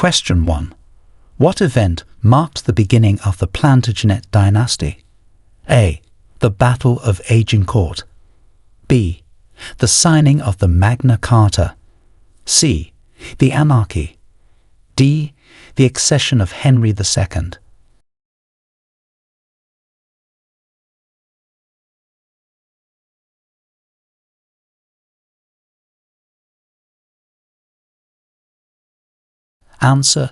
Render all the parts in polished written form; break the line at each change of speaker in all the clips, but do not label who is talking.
Question 1. What event marked the beginning of the Plantagenet dynasty? A. The Battle of Agincourt. B. The signing of the Magna Carta. C. The Anarchy. D. The accession of Henry II. Answer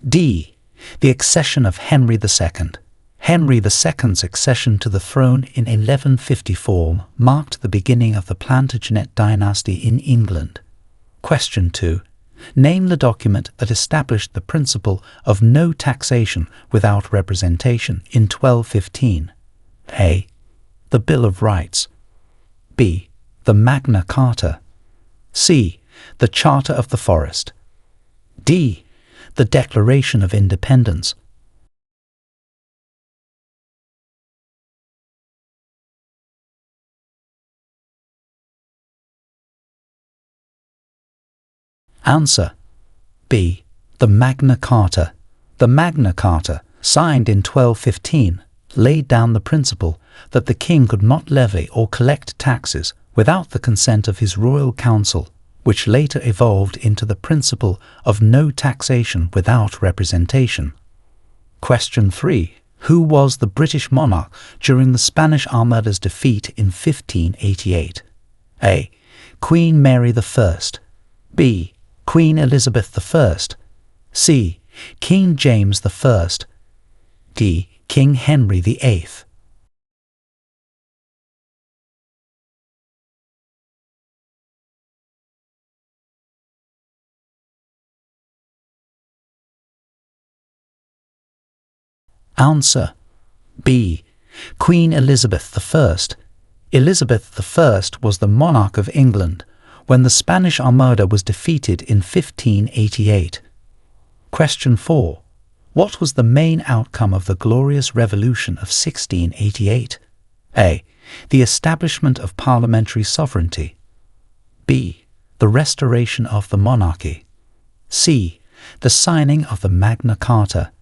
D. The accession of Henry II. Henry II's accession to the throne in 1154 marked the beginning of the Plantagenet dynasty in England. Question 2. Name the document that established the principle of no taxation without representation in 1215. A. The Bill of Rights. B. The Magna Carta. C. The Charter of the Forest. D. The Declaration of Independence. Answer B. The Magna Carta. The Magna Carta, signed in 1215, laid down the principle that the king could not levy or collect taxes without the consent of his royal council, which later evolved into the principle of no taxation without representation. Question 3. Who was the British monarch during the Spanish Armada's defeat in 1588? A. Queen Mary I. B. Queen Elizabeth I. C. King James I. D. King Henry VIII. Answer B. Queen Elizabeth I. Elizabeth I was the monarch of England when the Spanish Armada was defeated in 1588. Question 4. What was the main outcome of the Glorious Revolution of 1688? A. The establishment of parliamentary sovereignty. B. The restoration of the monarchy. C. The signing of the Magna Carta.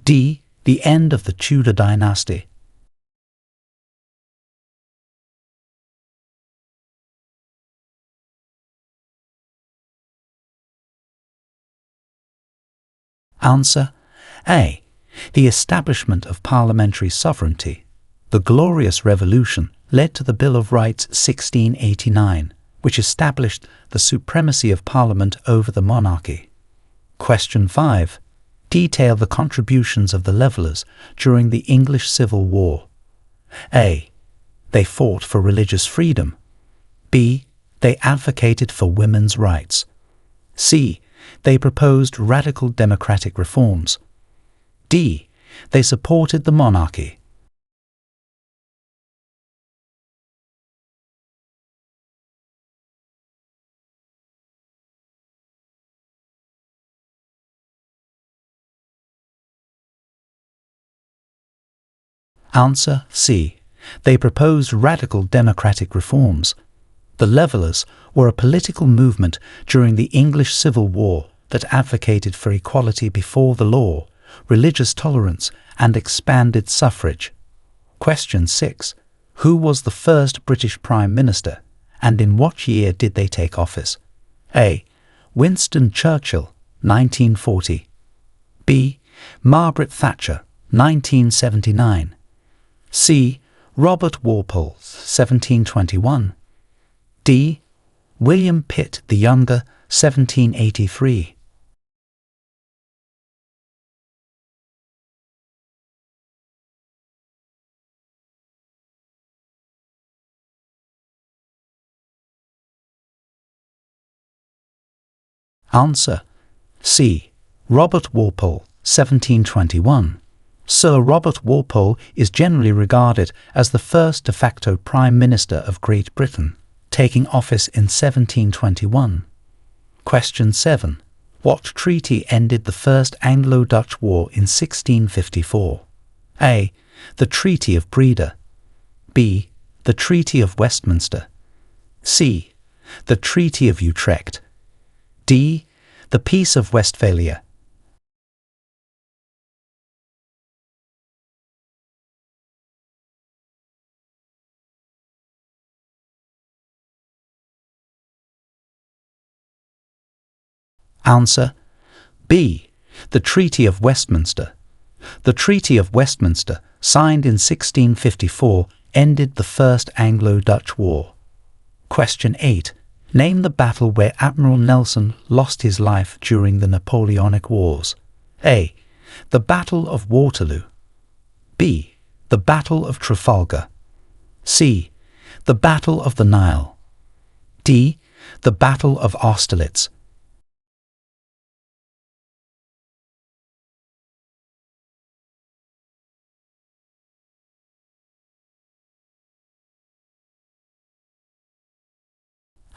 D. The end of the Tudor dynasty. Answer A. The establishment of parliamentary sovereignty. The Glorious Revolution led to the Bill of Rights 1689, which established the supremacy of Parliament over the monarchy. Question 5. Detail the contributions of the Levellers during the English Civil War. A. They fought for religious freedom. B. They advocated for women's rights. C. They proposed radical democratic reforms. D. They supported the monarchy. Answer C. They proposed radical democratic reforms. The Levellers were a political movement during the English Civil War that advocated for equality before the law, religious tolerance, and expanded suffrage. Question 6. Who was the first British Prime Minister, and in what year did they take office? A. Winston Churchill, 1940. B. Margaret Thatcher, 1979. C. Robert Walpole, 1721. D. William Pitt the Younger, 1783. Answer C. Robert Walpole, 1721. Sir Robert Walpole is generally regarded as the first de facto Prime Minister of Great Britain, taking office in 1721. Question 7. What treaty ended the First Anglo-Dutch War in 1654? A. The Treaty of Breda. B. The Treaty of Westminster. C. The Treaty of Utrecht. D. The Peace of Westphalia, Answer B. The Treaty of Westminster. The Treaty of Westminster, signed in 1654, ended the First Anglo-Dutch War. Question 8. Name the battle where Admiral Nelson lost his life during the Napoleonic Wars. A. The Battle of Waterloo. B. The Battle of Trafalgar. C. The Battle of the Nile. D. The Battle of Austerlitz.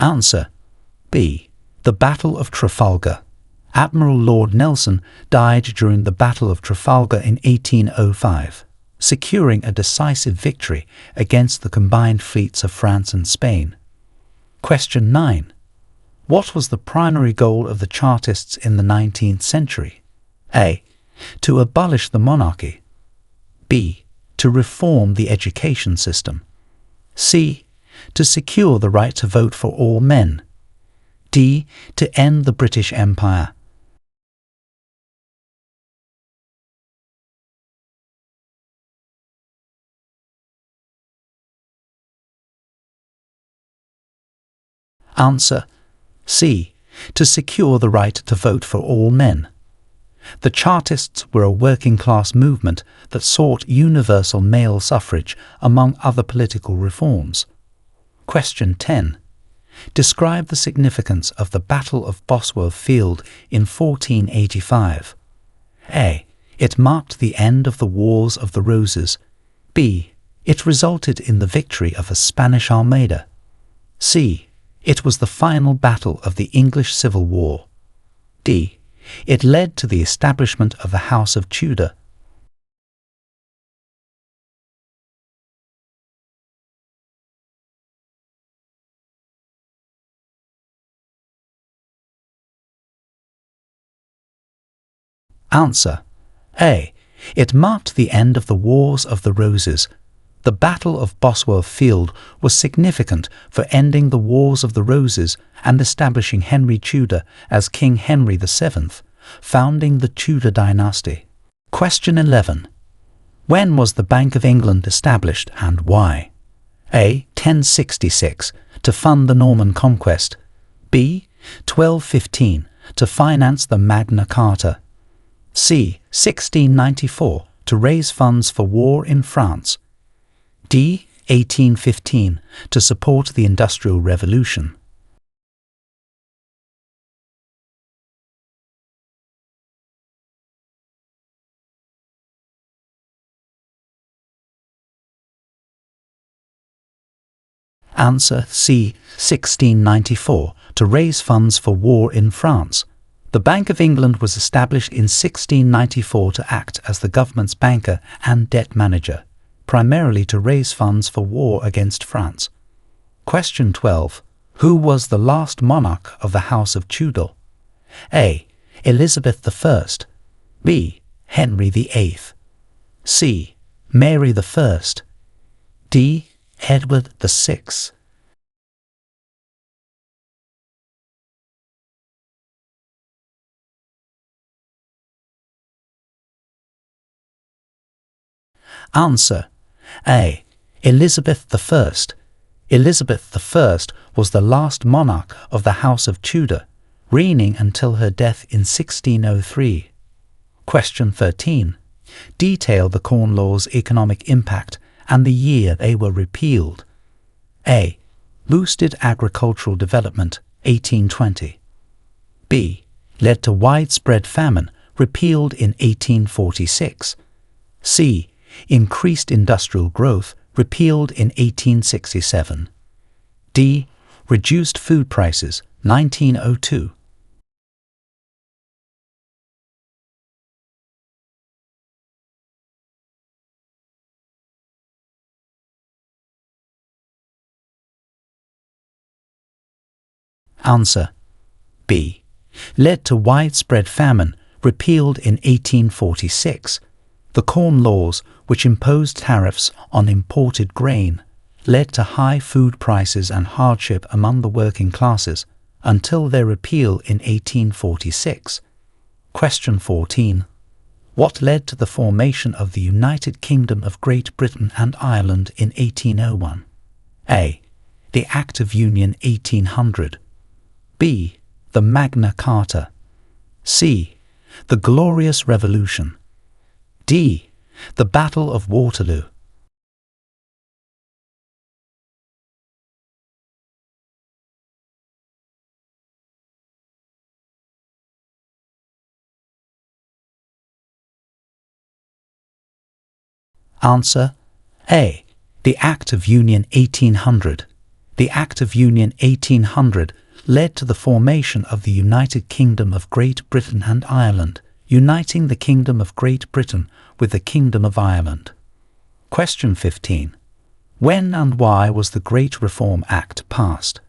Answer B. The Battle of Trafalgar. Admiral Lord Nelson died during the Battle of Trafalgar in 1805, securing a decisive victory against the combined fleets of France and Spain. Question 9. What was the primary goal of the Chartists in the 19th century? A. To abolish the monarchy. B. To reform the education system. C. To secure the right to vote for all men. D. To end the British Empire. Answer C. To secure the right to vote for all men. The Chartists were a working-class movement that sought universal male suffrage, among other political reforms. Question 10. Describe the significance of the Battle of Bosworth Field in 1485. A. It marked the end of the Wars of the Roses. B. It resulted in the victory of a Spanish armada. C. It was the final battle of the English Civil War. D. It led to the establishment of the House of Tudor. Answer A. It marked the end of the Wars of the Roses. The Battle of Bosworth Field was significant for ending the Wars of the Roses and establishing Henry Tudor as King Henry VII, founding the Tudor dynasty. Question 11. When was the Bank of England established and why? A. 1066, to fund the Norman Conquest. B. 1215, to finance the Magna Carta. C. 1694, to raise funds for war in France. D. 1815, to support the Industrial Revolution. Answer C. 1694, to raise funds for war in France. The Bank of England was established in 1694 to act as the government's banker and debt manager, primarily to raise funds for war against France. Question 12. Who was the last monarch of the House of Tudor? A. Elizabeth I. B. Henry VIII. C. Mary I. D. Edward VI. Answer A. Elizabeth I. Elizabeth I was the last monarch of the House of Tudor, reigning until her death in 1603. Question 13. Detail the Corn Law's economic impact and the year they were repealed. A. Boosted agricultural development, 1820. B. Led to widespread famine, repealed in 1846. C. Increased industrial growth, repealed in 1867. D. Reduced food prices, 1902. Answer B. Led to widespread famine, repealed in 1846. The Corn Laws, which imposed tariffs on imported grain, led to high food prices and hardship among the working classes, until their repeal in 1846. Question 14. What led to the formation of the United Kingdom of Great Britain and Ireland in 1801? A. The Act of Union 1800. B. The Magna Carta. C. The Glorious Revolution. D. The Battle of Waterloo. Answer A. The Act of Union 1800. The Act of Union 1800 led to the formation of the United Kingdom of Great Britain and Ireland, uniting the Kingdom of Great Britain with the Kingdom of Ireland. Question 15. When and why was the Great Reform Act passed?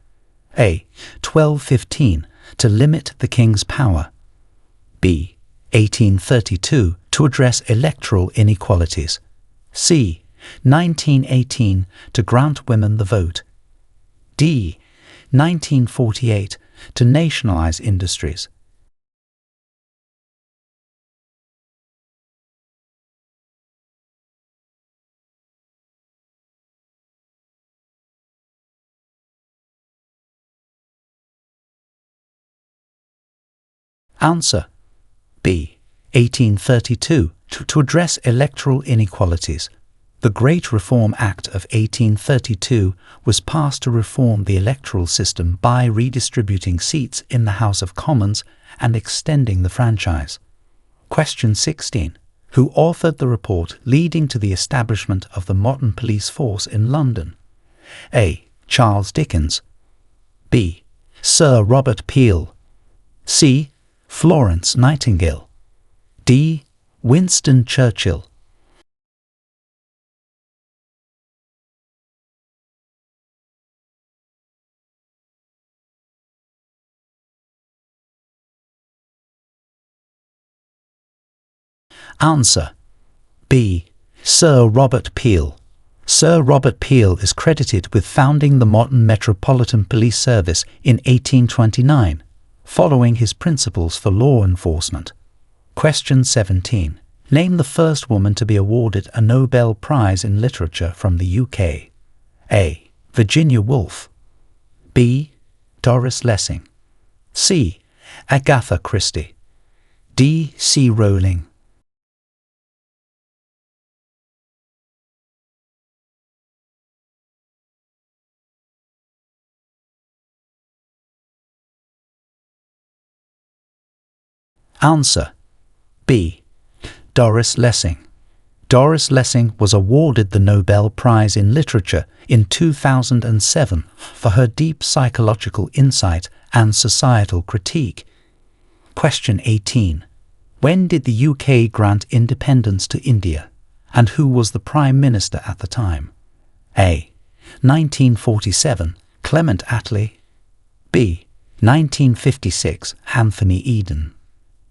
A. 1215, to limit the King's power. B. 1832, to address electoral inequalities. C. 1918, to grant women the vote. D. 1948, to nationalize industries. Answer B. 1832, to address electoral inequalities. The Great Reform Act of 1832 was passed to reform the electoral system by redistributing seats in the House of Commons and extending the franchise. Question 16. Who authored the report leading to the establishment of the modern police force in London? A. Charles Dickens. B. Sir Robert Peel. C. Florence Nightingale. D. Winston Churchill. Answer B. Sir Robert Peel. Sir Robert Peel is credited with founding the modern Metropolitan Police Service in 1829, following his principles for law enforcement. Question 17. Name the first woman to be awarded a Nobel Prize in Literature from the UK. A. Virginia Woolf. B. Doris Lessing. C. Agatha Christie. D. C. Rowling. Answer B. Doris Lessing. Doris Lessing was awarded the Nobel Prize in Literature in 2007 for her deep psychological insight and societal critique. Question 18. When did the UK grant independence to India, and who was the Prime Minister at the time? A. 1947, Clement Attlee. B. 1956, Anthony Eden.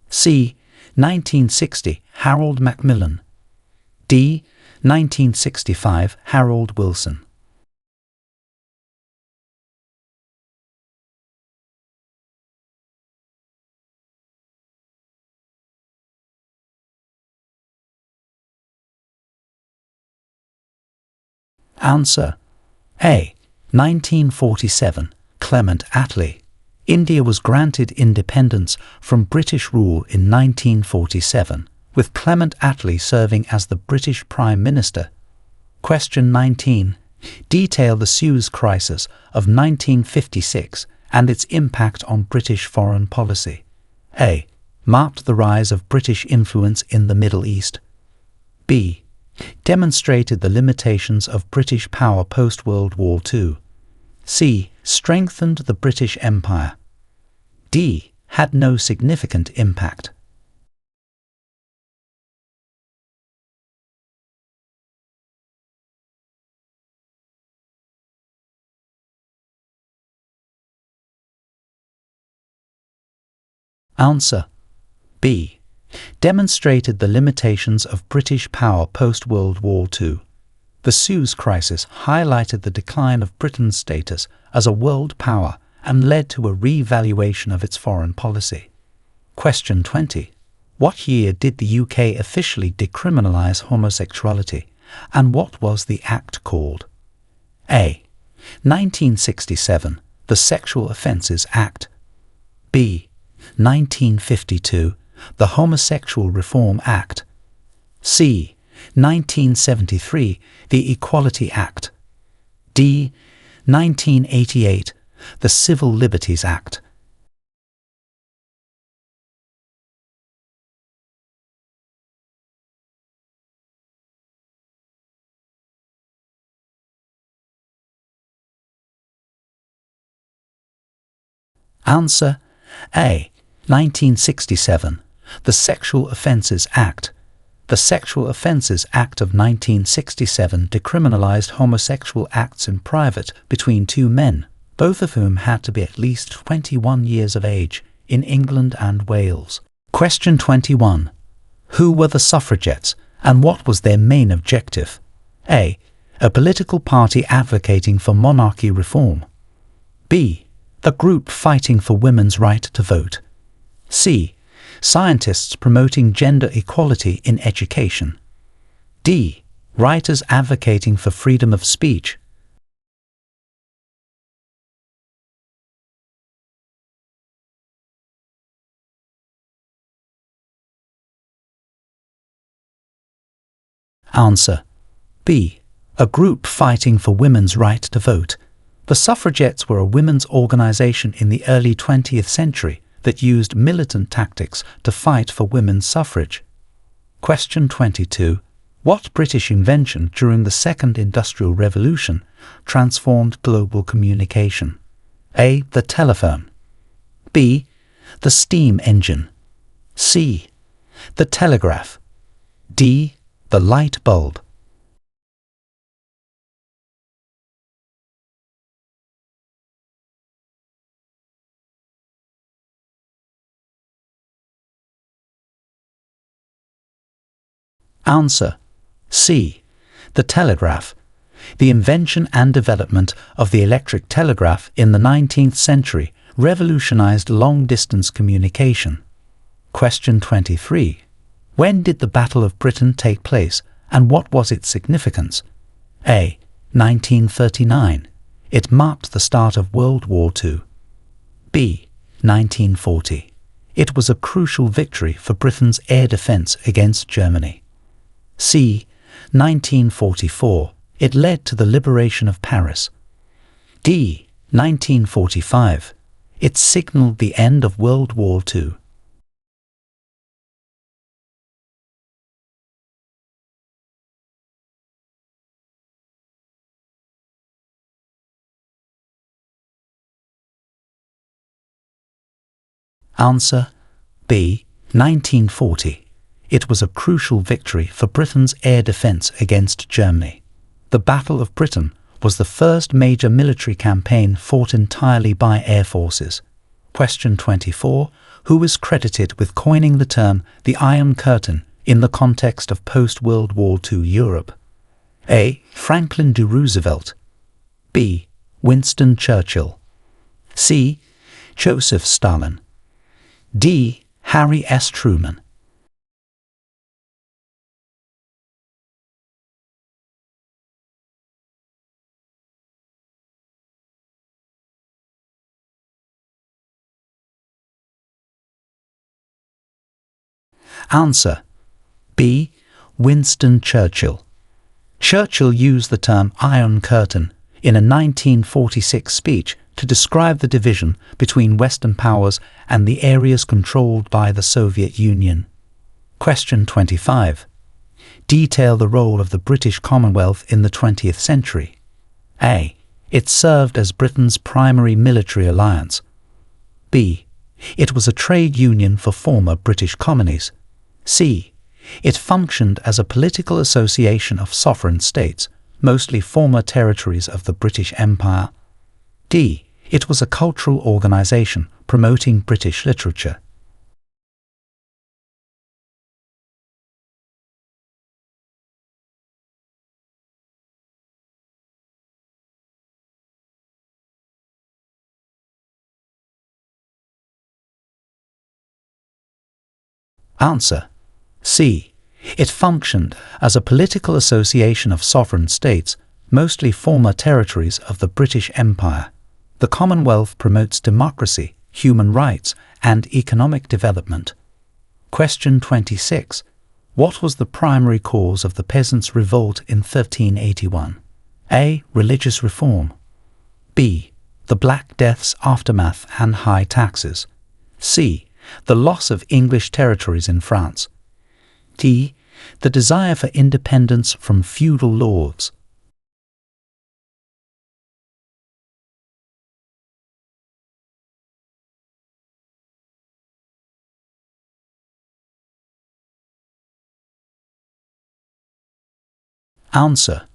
C. 1960, Harold Macmillan. D. 1965, Harold Wilson. Answer A. 1947, Clement Attlee. India was granted independence from British rule in 1947, with Clement Attlee serving as the British Prime Minister. Question 19. Detail the Suez Crisis of 1956 and its impact on British foreign policy. A. Marked the rise of British influence in the Middle East. B. Demonstrated the limitations of British power post-World War II. C. Strengthened the British Empire. D. Had no significant impact. Answer B. Demonstrated the limitations of British power post-World War II. The Suez Crisis highlighted the decline of Britain's status as a world power and led to a re-evaluation of its foreign policy. Question 20. What year did the UK officially decriminalise homosexuality, and what was the act called? A. 1967, the Sexual Offences Act. B. 1952, the Homosexual Reform Act. C. 1973, the Equality Act. D. 1988, the Civil Liberties Act. Answer A. 1967, the Sexual Offences Act. The Sexual Offences Act of 1967 decriminalised homosexual acts in private between two men, both of whom had to be at least 21 years of age, in England and Wales. Question 21. Who were the suffragettes, and what was their main objective? A. A political party advocating for monarchy reform. B. A group fighting for women's right to vote. C. Scientists promoting gender equality in education. D. Writers advocating for freedom of speech. Answer B. A group fighting for women's right to vote. The suffragettes were a women's organisation in the early 20th century that used militant tactics to fight for women's suffrage. Question 22. What British invention during the Second Industrial Revolution transformed global communication? A. The telephone. B. The steam engine. C. The telegraph. D. The light bulb. Answer C. The telegraph. The invention and development of the electric telegraph in the 19th century revolutionized long-distance communication. Question 23. When did the Battle of Britain take place, and what was its significance? A. 1939. It marked the start of World War II. B. 1940. It was a crucial victory for Britain's air defence against Germany. C. 1944. It led to the liberation of Paris. D. 1945. It signalled the end of World War II. Answer B. 1940. It was a crucial victory for Britain's air defence against Germany. The Battle of Britain was the first major military campaign fought entirely by air forces. Question 24. Who is credited with coining the term the Iron Curtain in the context of post-World War II Europe? A. Franklin D. Roosevelt. B. Winston Churchill. C. Joseph Stalin. D. Harry S. Truman. Answer B. Winston Churchill. Churchill used the term Iron Curtain in a 1946 speech to describe the division between Western powers and the areas controlled by the Soviet Union. Question 25. Detail the role of the British Commonwealth in the 20th century. A. It served as Britain's primary military alliance. B. It was a trade union for former British colonies. C. It functioned as a political association of sovereign states, mostly former territories of the British Empire. D. It was a cultural organisation promoting British literature. Answer C. It functioned as a political association of sovereign states, mostly former territories of the British Empire. The Commonwealth promotes democracy, human rights, and economic development. Question 26. What was the primary cause of the peasants' revolt in 1381? A. Religious reform. B. The Black Death's aftermath and high taxes. C. The loss of English territories in France. D. The desire for independence from feudal lords. Answer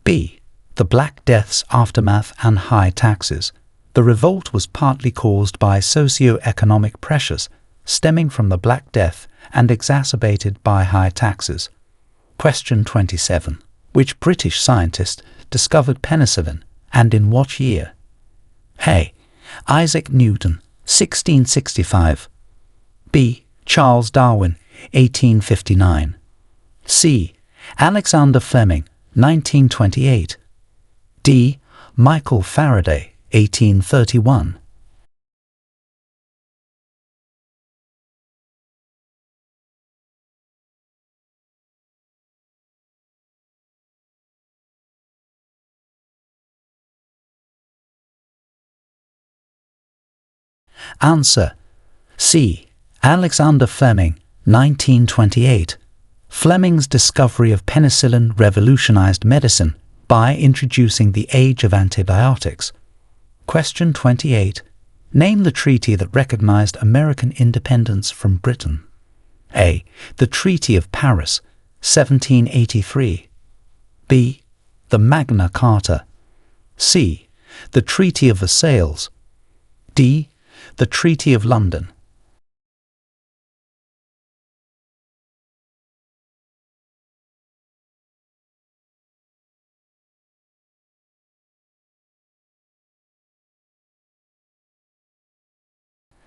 B. The Black Death's aftermath and high taxes. The revolt was partly caused by socio-economic pressures stemming from the Black Death and exacerbated by high taxes. Question 27. Which British scientist discovered penicillin, and in what year? A. Isaac Newton, 1665. B. Charles Darwin, 1859. C. Alexander Fleming, 1928. D. Michael Faraday, 1831. Answer C. Alexander Fleming, 1928. Fleming's discovery of penicillin revolutionized medicine by introducing the age of antibiotics. Question 28. Name the treaty that recognized American independence from Britain. A. The Treaty of Paris, 1783. B. The Magna Carta. C. The Treaty of Versailles. D. The Treaty of London.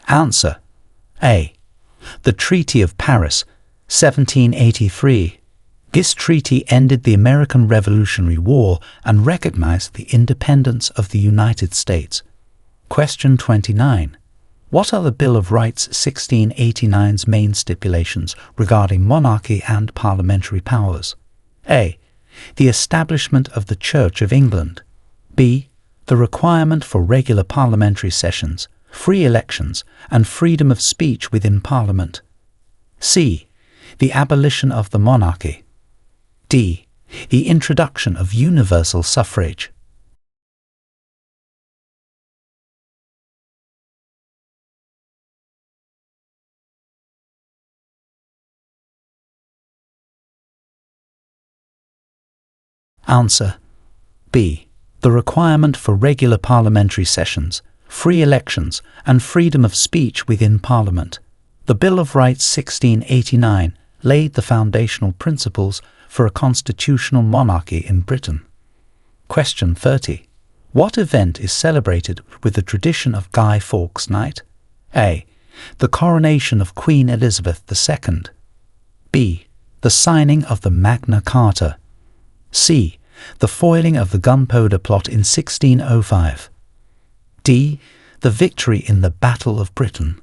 Answer A. The Treaty of Paris, 1783. This treaty ended the American Revolutionary War and recognized the independence of the United States. Question 29. What are the Bill of Rights 1689's main stipulations regarding monarchy and parliamentary powers? A. The establishment of the Church of England. B. The requirement for regular parliamentary sessions, free elections, and freedom of speech within Parliament. C. The abolition of the monarchy. D. The introduction of universal suffrage. Answer B. The requirement for regular parliamentary sessions, free elections, and freedom of speech within Parliament. The Bill of Rights 1689 laid the foundational principles for a constitutional monarchy in Britain. Question 30. What event is celebrated with the tradition of Guy Fawkes Night? A. The coronation of Queen Elizabeth II. B. The signing of the Magna Carta. C. The foiling of the Gunpowder Plot in 1605. D. The victory in the Battle of Britain.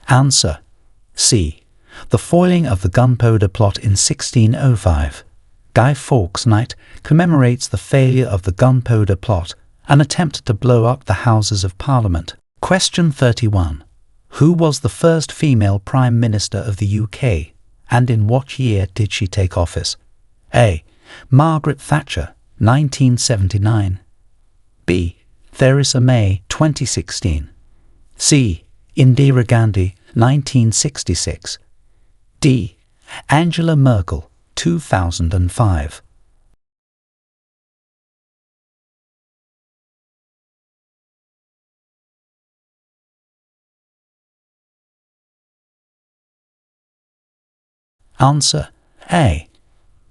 Answer C. The foiling of the Gunpowder Plot in 1605. Guy Fawkes Night commemorates the failure of the Gunpowder Plot, an attempt to blow up the Houses of Parliament. Question 31. Who was the first female Prime Minister of the UK, and in what year did she take office? A. Margaret Thatcher, 1979. B. Theresa May, 2016. C. Indira Gandhi, 1966. D. Angela Merkel, 2005. Answer A.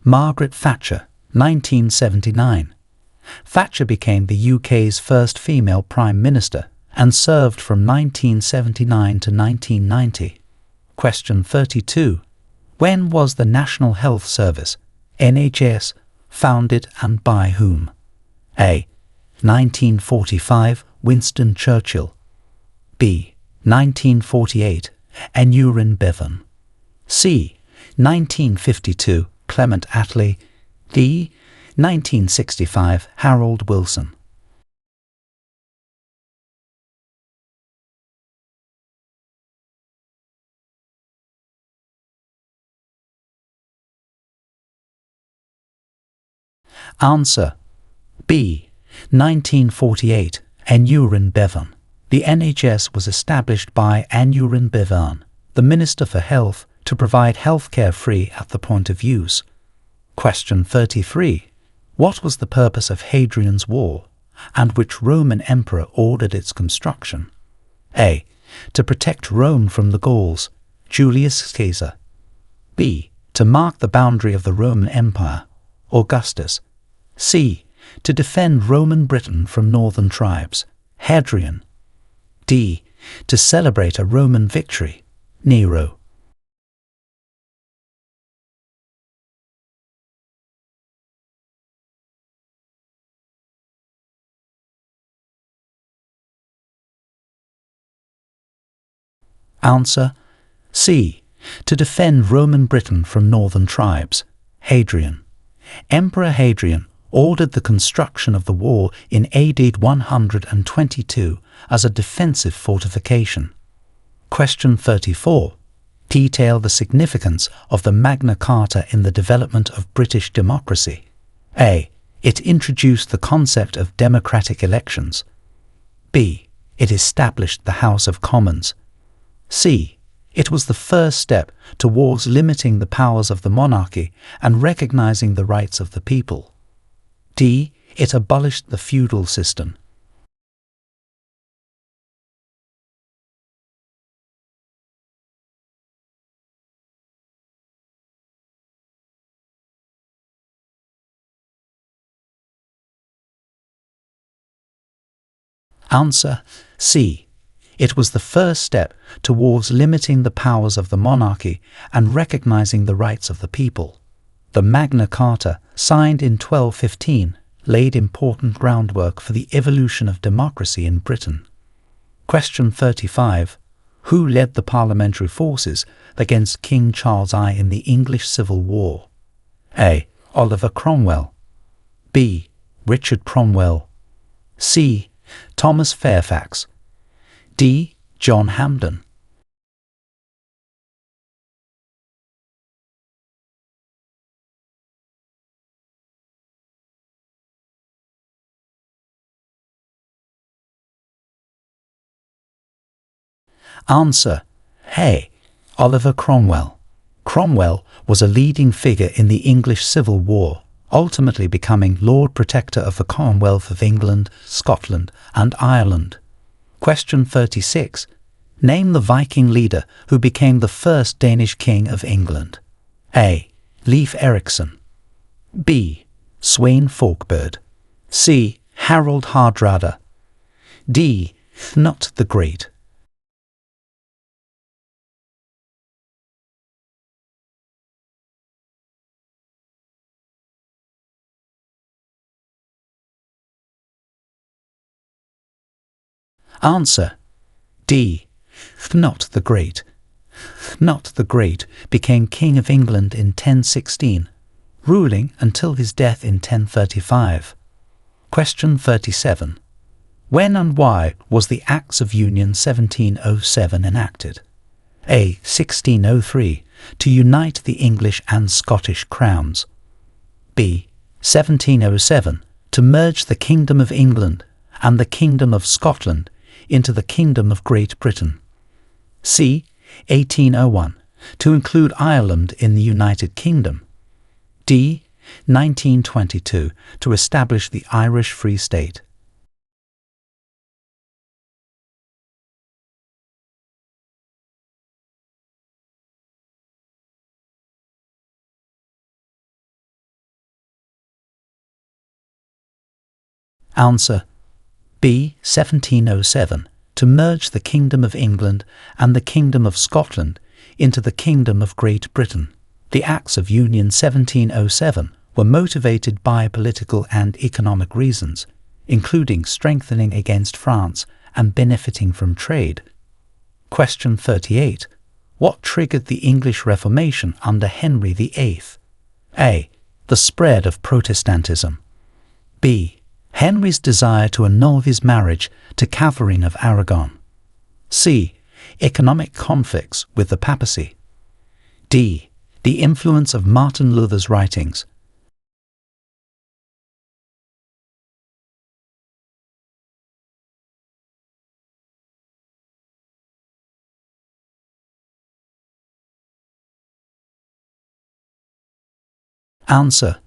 Margaret Thatcher, 1979. Thatcher became the UK's first female Prime Minister and served from 1979 to 1990. Question 32. When was the National Health Service, NHS, founded and by whom? A. 1945, Winston Churchill. B. 1948, Aneurin Bevan. C. 1952, Clement Attlee. D. 1965, Harold Wilson. Answer B. 1948, Aneurin Bevan. The NHS was established by Aneurin Bevan, the Minister for Health, to provide healthcare free at the point of use. Question 33. What was the purpose of Hadrian's Wall, and which Roman emperor ordered its construction? A. To protect Rome from the Gauls, Julius Caesar. B. To mark the boundary of the Roman Empire, Augustus. C. To defend Roman Britain from northern tribes, Hadrian. D. To celebrate a Roman victory, Nero. Answer C. To defend Roman Britain from northern tribes, Hadrian. Emperor Hadrian ordered the construction of the wall in AD 122 as a defensive fortification. Question 34. Detail the significance of the Magna Carta in the development of British democracy. A. It introduced the concept of democratic elections. B. It established the House of Commons. C. It was the first step towards limiting the powers of the monarchy and recognizing the rights of the people. D. It abolished the feudal system. Answer C. It was the first step towards limiting the powers of the monarchy and recognizing the rights of the people. The Magna Carta, signed in 1215, laid important groundwork for the evolution of democracy in Britain. Question 35. Who led the parliamentary forces against King Charles I in the English Civil War? A. Oliver Cromwell. B. Richard Cromwell. C. Thomas Fairfax. D. John Hampden. Answer A. Oliver Cromwell. Cromwell was a leading figure in the English Civil War, ultimately becoming Lord Protector of the Commonwealth of England, Scotland, and Ireland. Question 36. Name the Viking leader who became the first Danish king of England. A. Leif Erikson. B. Sweyn Forkbeard. C. Harold Hardrada. D. Knut the Great. Answer D. Knut the Great. Knut the Great became King of England in 1016, ruling until his death in 1035. Question 37. When and why was the Acts of Union 1707 enacted? A. 1603, to unite the English and Scottish crowns. B. 1707, to merge the Kingdom of England and the Kingdom of Scotland into the Kingdom of Great Britain. C. 1801, to include Ireland in the United Kingdom. D. 1922, to establish the Irish Free State. Answer B. 1707, to merge the Kingdom of England and the Kingdom of Scotland into the Kingdom of Great Britain. The Acts of Union 1707 were motivated by political and economic reasons, including strengthening against France and benefiting from trade. Question 38. What triggered the English Reformation under Henry VIII? A. The spread of Protestantism. B. Henry's desire to annul his marriage to Catherine of Aragon. C. Economic conflicts with the papacy. D. The influence of Martin Luther's writings. Answer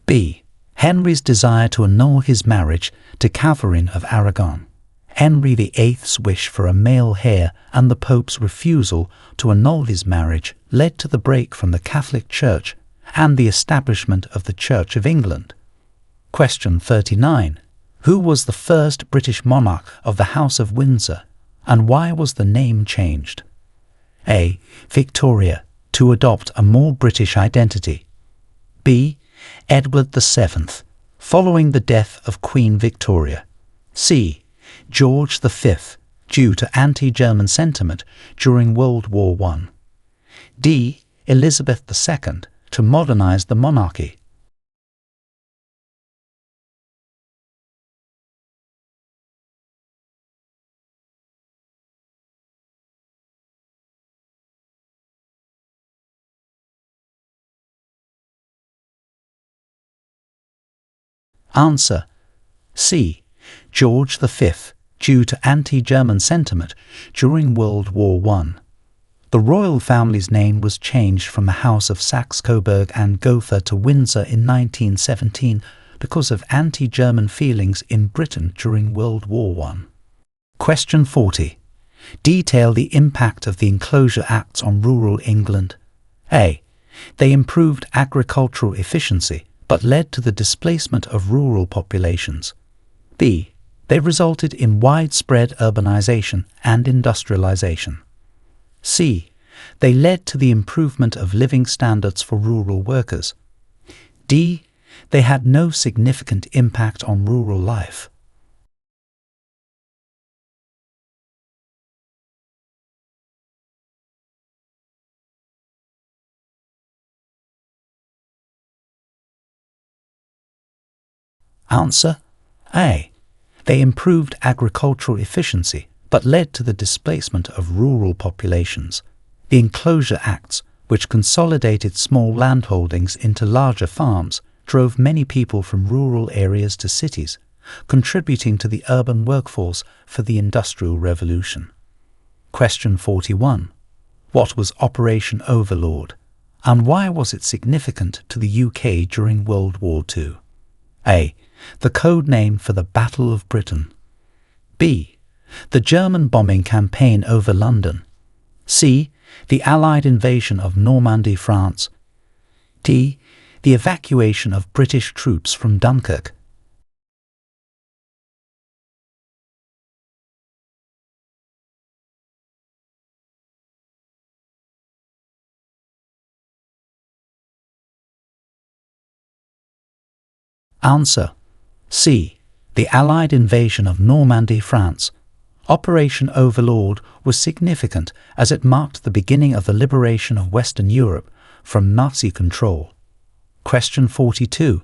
B. Henry's desire to annul his marriage to Catherine of Aragon. Henry VIII's wish for a male heir and the Pope's refusal to annul his marriage led to the break from the Catholic Church and the establishment of the Church of England. Question 39. Who was the first British monarch of the House of Windsor, and why was the name changed? A. Victoria, to adopt a more British identity. B. Edward VII, following the death of Queen Victoria. C. George V, due to anti-German sentiment during World War I. D. Elizabeth II, to modernize the monarchy. Answer C. George V, due to anti-German sentiment during World War I. The royal family's name was changed from the House of Saxe-Coburg and Gotha to Windsor in 1917 because of anti-German feelings in Britain during World War I. Question 40. Detail the impact of the Enclosure Acts on rural England. A. They improved agricultural efficiency, but led to the displacement of rural populations. B. They resulted in widespread urbanization and industrialization. C. They led to the improvement of living standards for rural workers. D. They had no significant impact on rural life. Answer A. They improved agricultural efficiency, but led to the displacement of rural populations. The Enclosure Acts, which consolidated small landholdings into larger farms, drove many people from rural areas to cities, contributing to the urban workforce for the Industrial Revolution. Question 41. What was Operation Overlord, and why was it significant to the UK during World War II? A. The code name for the Battle of Britain. B. The German bombing campaign over London. C. The Allied invasion of Normandy, France. D. The evacuation of British troops from Dunkirk. Answer C. The Allied invasion of Normandy, France. Operation Overlord was significant as it marked the beginning of the liberation of Western Europe from Nazi control. Question 42.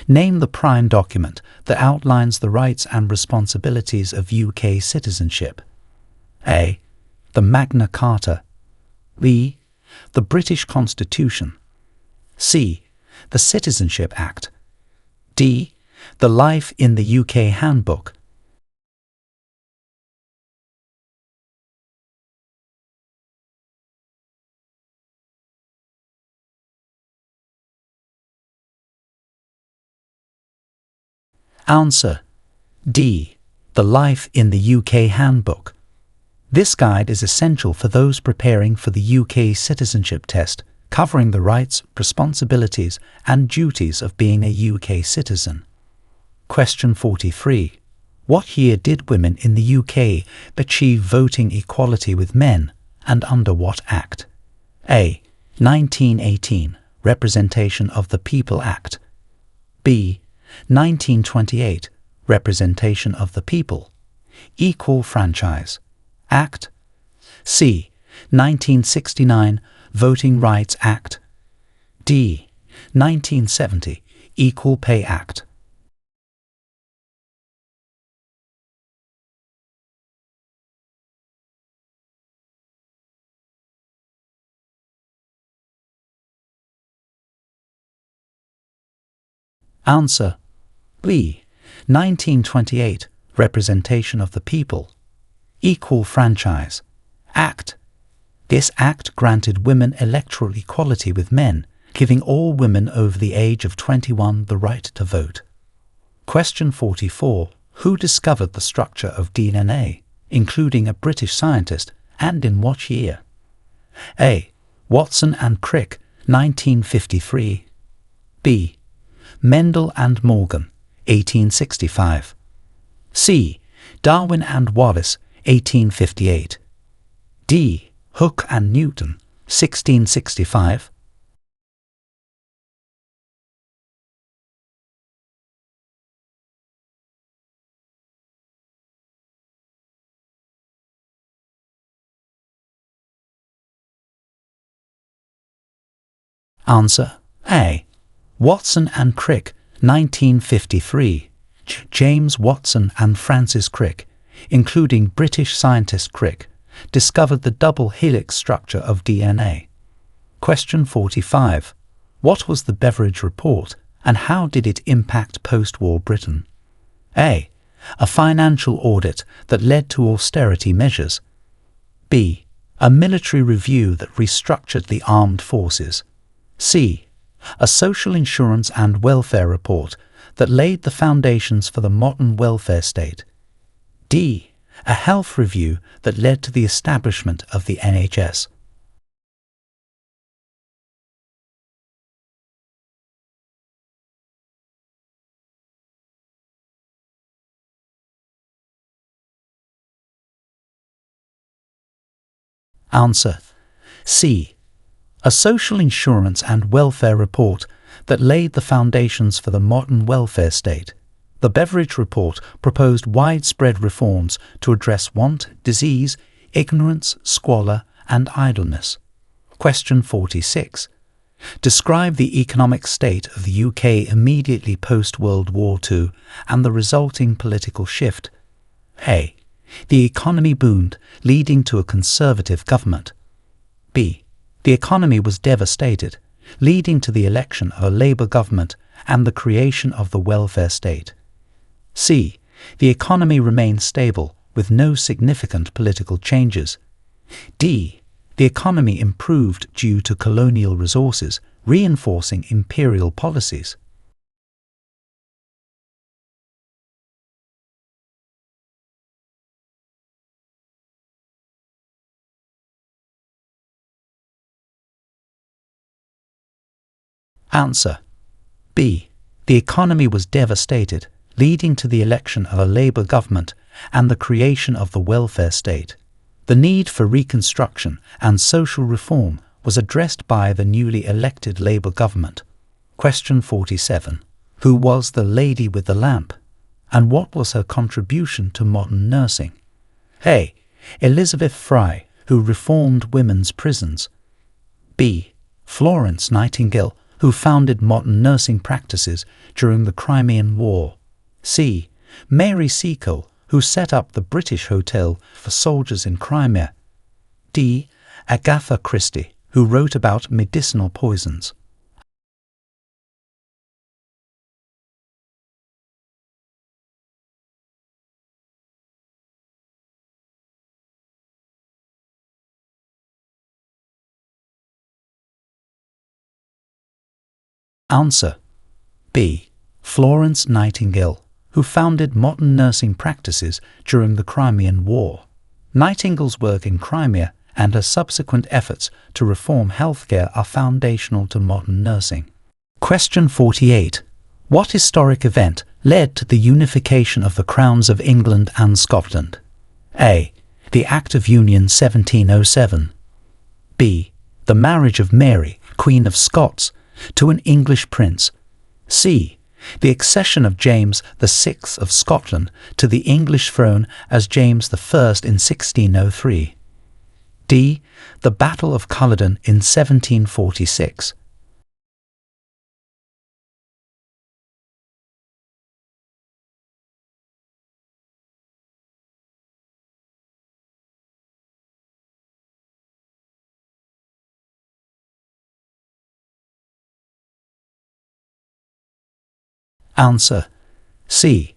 Name the prime document that outlines the rights and responsibilities of UK citizenship. A. The Magna Carta. B. The British Constitution. C. The Citizenship Act. D. The Life in the UK Handbook. Answer D. The Life in the UK Handbook. This guide is essential for those preparing for the UK Citizenship Test, covering the rights, responsibilities and duties of being a UK citizen. Question 43. What year did women in the UK achieve voting equality with men, and under what Act? A. 1918, Representation of the People Act. B. 1928, Representation of the People, Equal Franchise Act. C. 1969, Voting Rights Act. D. 1970, Equal Pay Act. Answer B. 1928, Representation of the People, Equal Franchise Act. This act granted women electoral equality with men, giving all women over the age of 21 the right to vote. Question 44. Who discovered the structure of DNA, including a British scientist, and in what year? A. Watson and Crick, 1953. B. Mendel and Morgan, 1865. C. Darwin and Wallace, 1858. D. Hooke and Newton, 1665. Answer A. Watson and Crick, 1953. James Watson and Francis Crick, including British scientist Crick, discovered the double helix structure of DNA. Question 45. What was the Beveridge Report, and how did it impact post-war Britain? A. A financial audit that led to austerity measures. B. A military review that restructured the armed forces. C. A social insurance and welfare report that laid the foundations for the modern welfare state. D. A health review that led to the establishment of the NHS. Answer C. A social insurance and welfare report that laid the foundations for the modern welfare state. The Beveridge Report proposed widespread reforms to address want, disease, ignorance, squalor, and idleness. Question 46. Describe the economic state of the UK immediately post-World War II and the resulting political shift. A. The economy boomed, leading to a Conservative government. B. The economy was devastated, leading to the election of a Labour government and the creation of the welfare state. C. The economy remained stable, with no significant political changes. D. The economy improved due to colonial resources, reinforcing imperial policies. Answer B. The economy was devastated, leading to the election of a Labour government and the creation of the welfare state. The need for reconstruction and social reform was addressed by the newly elected Labour government. Question 47. Who was the lady with the lamp, and what was her contribution to modern nursing? A. Elizabeth Fry, who reformed women's prisons. B. Florence Nightingale, who founded modern nursing practices during the Crimean War. C. Mary Seacole, who set up the British Hotel for soldiers in Crimea. D. Agatha Christie, who wrote about medicinal poisons. Answer B. Florence Nightingale, who founded modern nursing practices during the Crimean War. Nightingale's work in Crimea and her subsequent efforts to reform healthcare are foundational to modern nursing. Question 48. What historic event led to the unification of the crowns of England and Scotland? A. The Act of Union 1707. B. The marriage of Mary, Queen of Scots, to an English prince. C. The accession of James VI of Scotland to the English throne as James I in 1603. D. The Battle of Culloden in 1746. Answer C.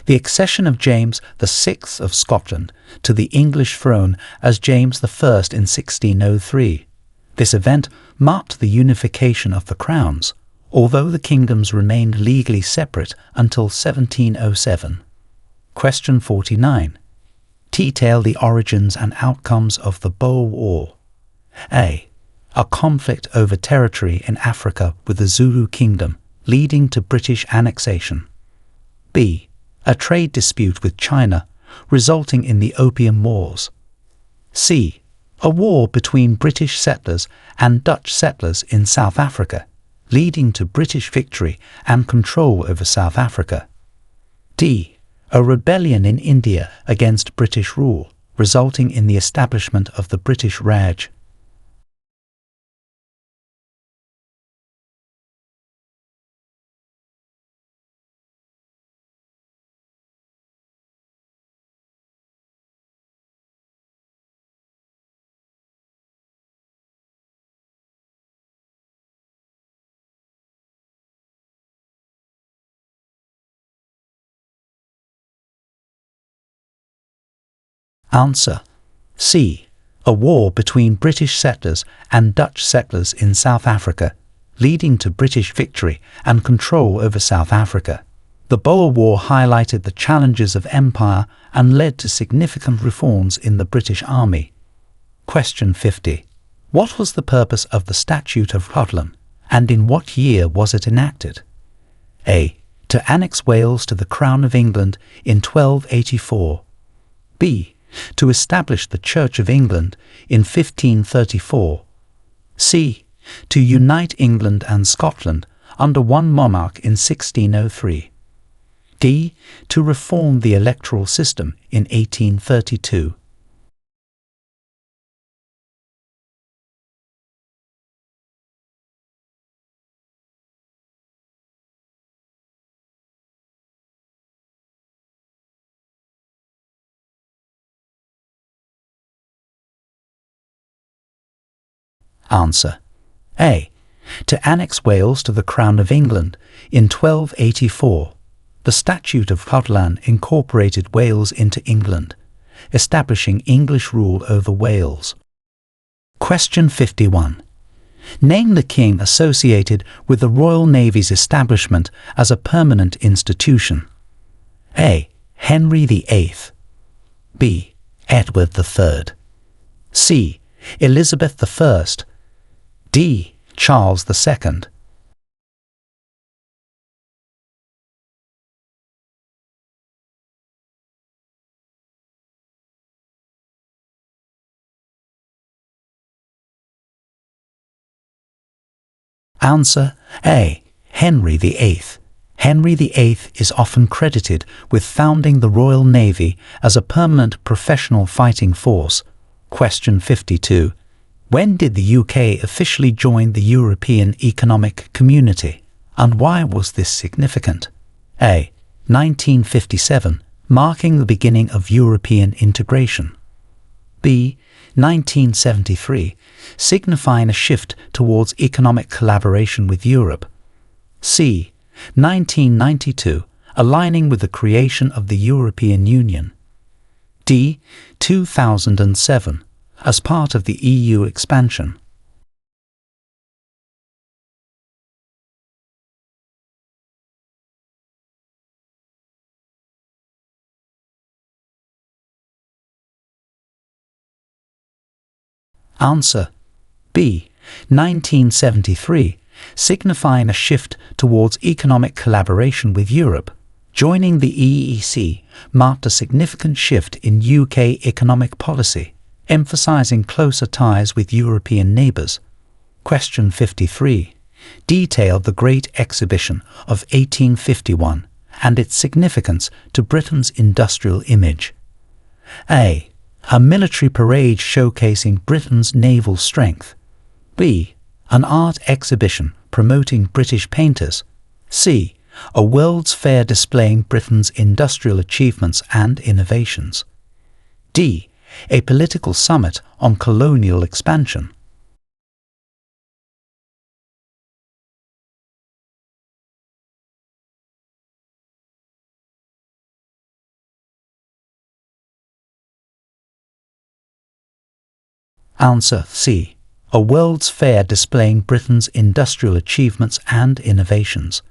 The accession of James VI of Scotland to the English throne as James I in 1603. This event marked the unification of the crowns, although the kingdoms remained legally separate until 1707. Question 49. Detail the origins and outcomes of the Boer War. A. A conflict over territory in Africa with the Zulu Kingdom, leading to British annexation. B. A trade dispute with China, resulting in the Opium Wars. C. A war between British settlers and Dutch settlers in South Africa, leading to British victory and control over South Africa. D. A rebellion in India against British rule, resulting in the establishment of the British Raj. Answer C. A war between British settlers and Dutch settlers in South Africa, leading to British victory and control over South Africa. The Boer War highlighted the challenges of empire and led to significant reforms in the British Army. Question 50. What was the purpose of the Statute of Rhuddlan, and in what year was it enacted? A. To annex Wales to the Crown of England in 1284. B. To establish the Church of England in 1534. C. To unite England and Scotland under one monarch in 1603. D. To reform the electoral system in 1832. Answer A. To annex Wales to the Crown of England in 1284. The Statute of Rhuddlan incorporated Wales into England, establishing English rule over Wales. Question 51. Name the king associated with the Royal Navy's establishment as a permanent institution. A. Henry VIII. B. Edward III. C. Elizabeth I. D. Charles II. Answer A. Henry VIII. Henry VIII is often credited with founding the Royal Navy as a permanent professional fighting force. Question 52. When did the UK officially join the European Economic Community, and why was this significant? A. 1957, marking the beginning of European integration. B. 1973, signifying a shift towards economic collaboration with Europe. C. 1992, aligning with the creation of the European Union. D. 2007, as part of the EU expansion. Answer B. 1973, signifying a shift towards economic collaboration with Europe, Joining the EEC marked a significant shift in UK economic policy, emphasising closer ties with European neighbours. Question 53. Detail the Great Exhibition of 1851 and its significance to Britain's industrial image. A. A military parade showcasing Britain's naval strength. B. An art exhibition promoting British painters. C. A World's Fair displaying Britain's industrial achievements and innovations. D. A political summit on colonial expansion. Answer C. A World's Fair displaying Britain's industrial achievements and innovations.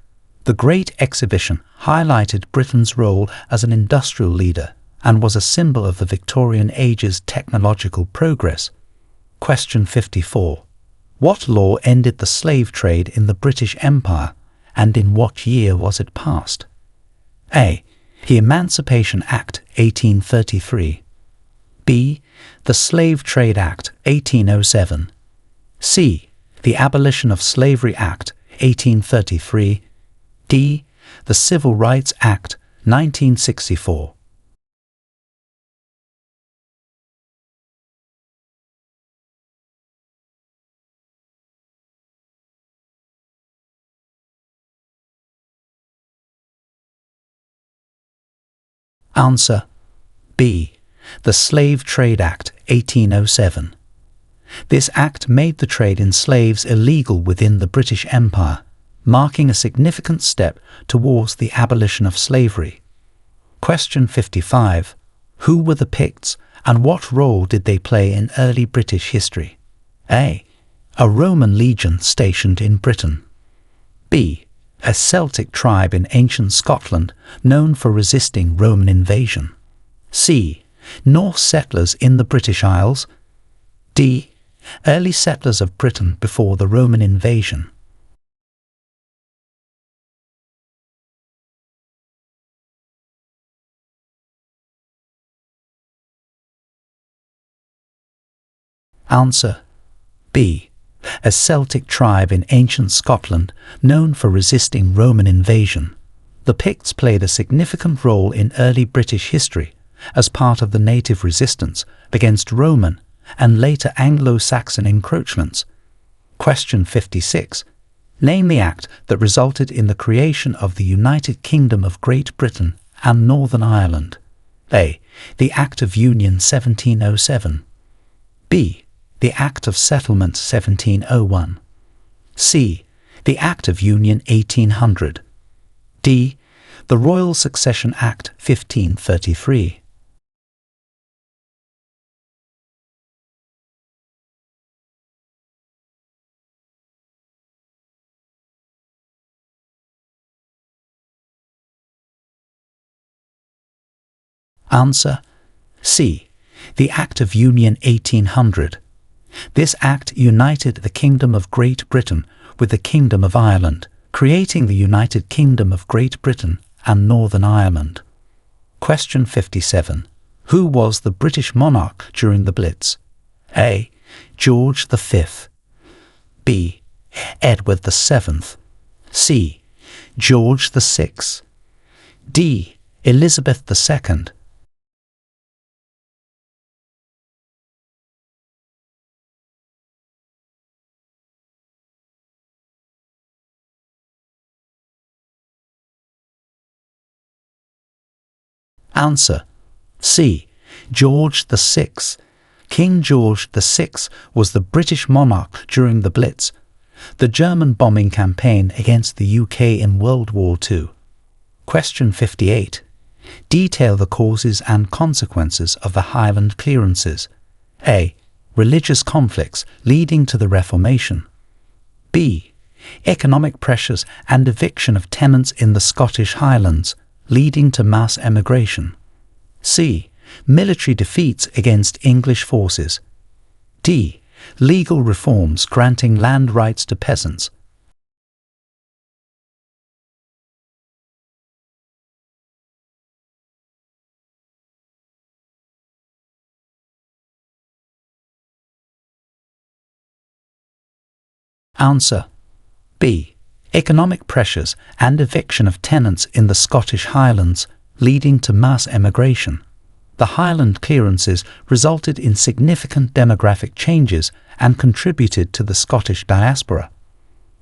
The Great Exhibition highlighted Britain's role as an industrial leader and was a symbol of the Victorian age's technological progress. Question 54. What law ended the slave trade in the British Empire, and in what year was it passed? A. The Emancipation Act 1833. B. The Slave Trade Act 1807. C. The Abolition of Slavery Act 1833. D. The Civil Rights Act 1964. Answer B. The Slave Trade Act 1807. This act made the trade in slaves illegal within the British Empire, marking a significant step towards the abolition of slavery. Question 55. Who were the Picts and what role did they play in early British history? A. A Roman legion stationed in Britain. B. A Celtic tribe in ancient Scotland known for resisting Roman invasion. C. Norse settlers in the British Isles. D. Early settlers of Britain before the Roman invasion. Answer B. A Celtic tribe in ancient Scotland known for resisting Roman invasion. The Picts played a significant role in early British history as part of the native resistance against Roman and later Anglo-Saxon encroachments. Question 56. Name the act that resulted in the creation of the United Kingdom of Great Britain and Northern Ireland. A. The Act of Union 1707. B. The Act of Settlement 1701. C. The Act of Union 1800. D. The Royal Succession Act 1533. Answer C. The Act of Union 1800. This act united the Kingdom of Great Britain with the Kingdom of Ireland, creating the United Kingdom of Great Britain and Northern Ireland. Question 57. Who was the British monarch during the Blitz? A. George V. B. Edward VII. C. George VI. D. Elizabeth II. Answer C. George VI. King George VI was the British monarch during the Blitz, the German bombing campaign against the UK in World War II. Question 58. Detail the causes and consequences of the Highland clearances. A. Religious conflicts leading to the Reformation. B. Economic pressures and eviction of tenants in the Scottish Highlands, leading to mass emigration. C. Military defeats against English forces. D. Legal reforms granting land rights to peasants. Answer B. Economic pressures and eviction of tenants in the Scottish Highlands, leading to mass emigration. The Highland clearances resulted in significant demographic changes and contributed to the Scottish diaspora.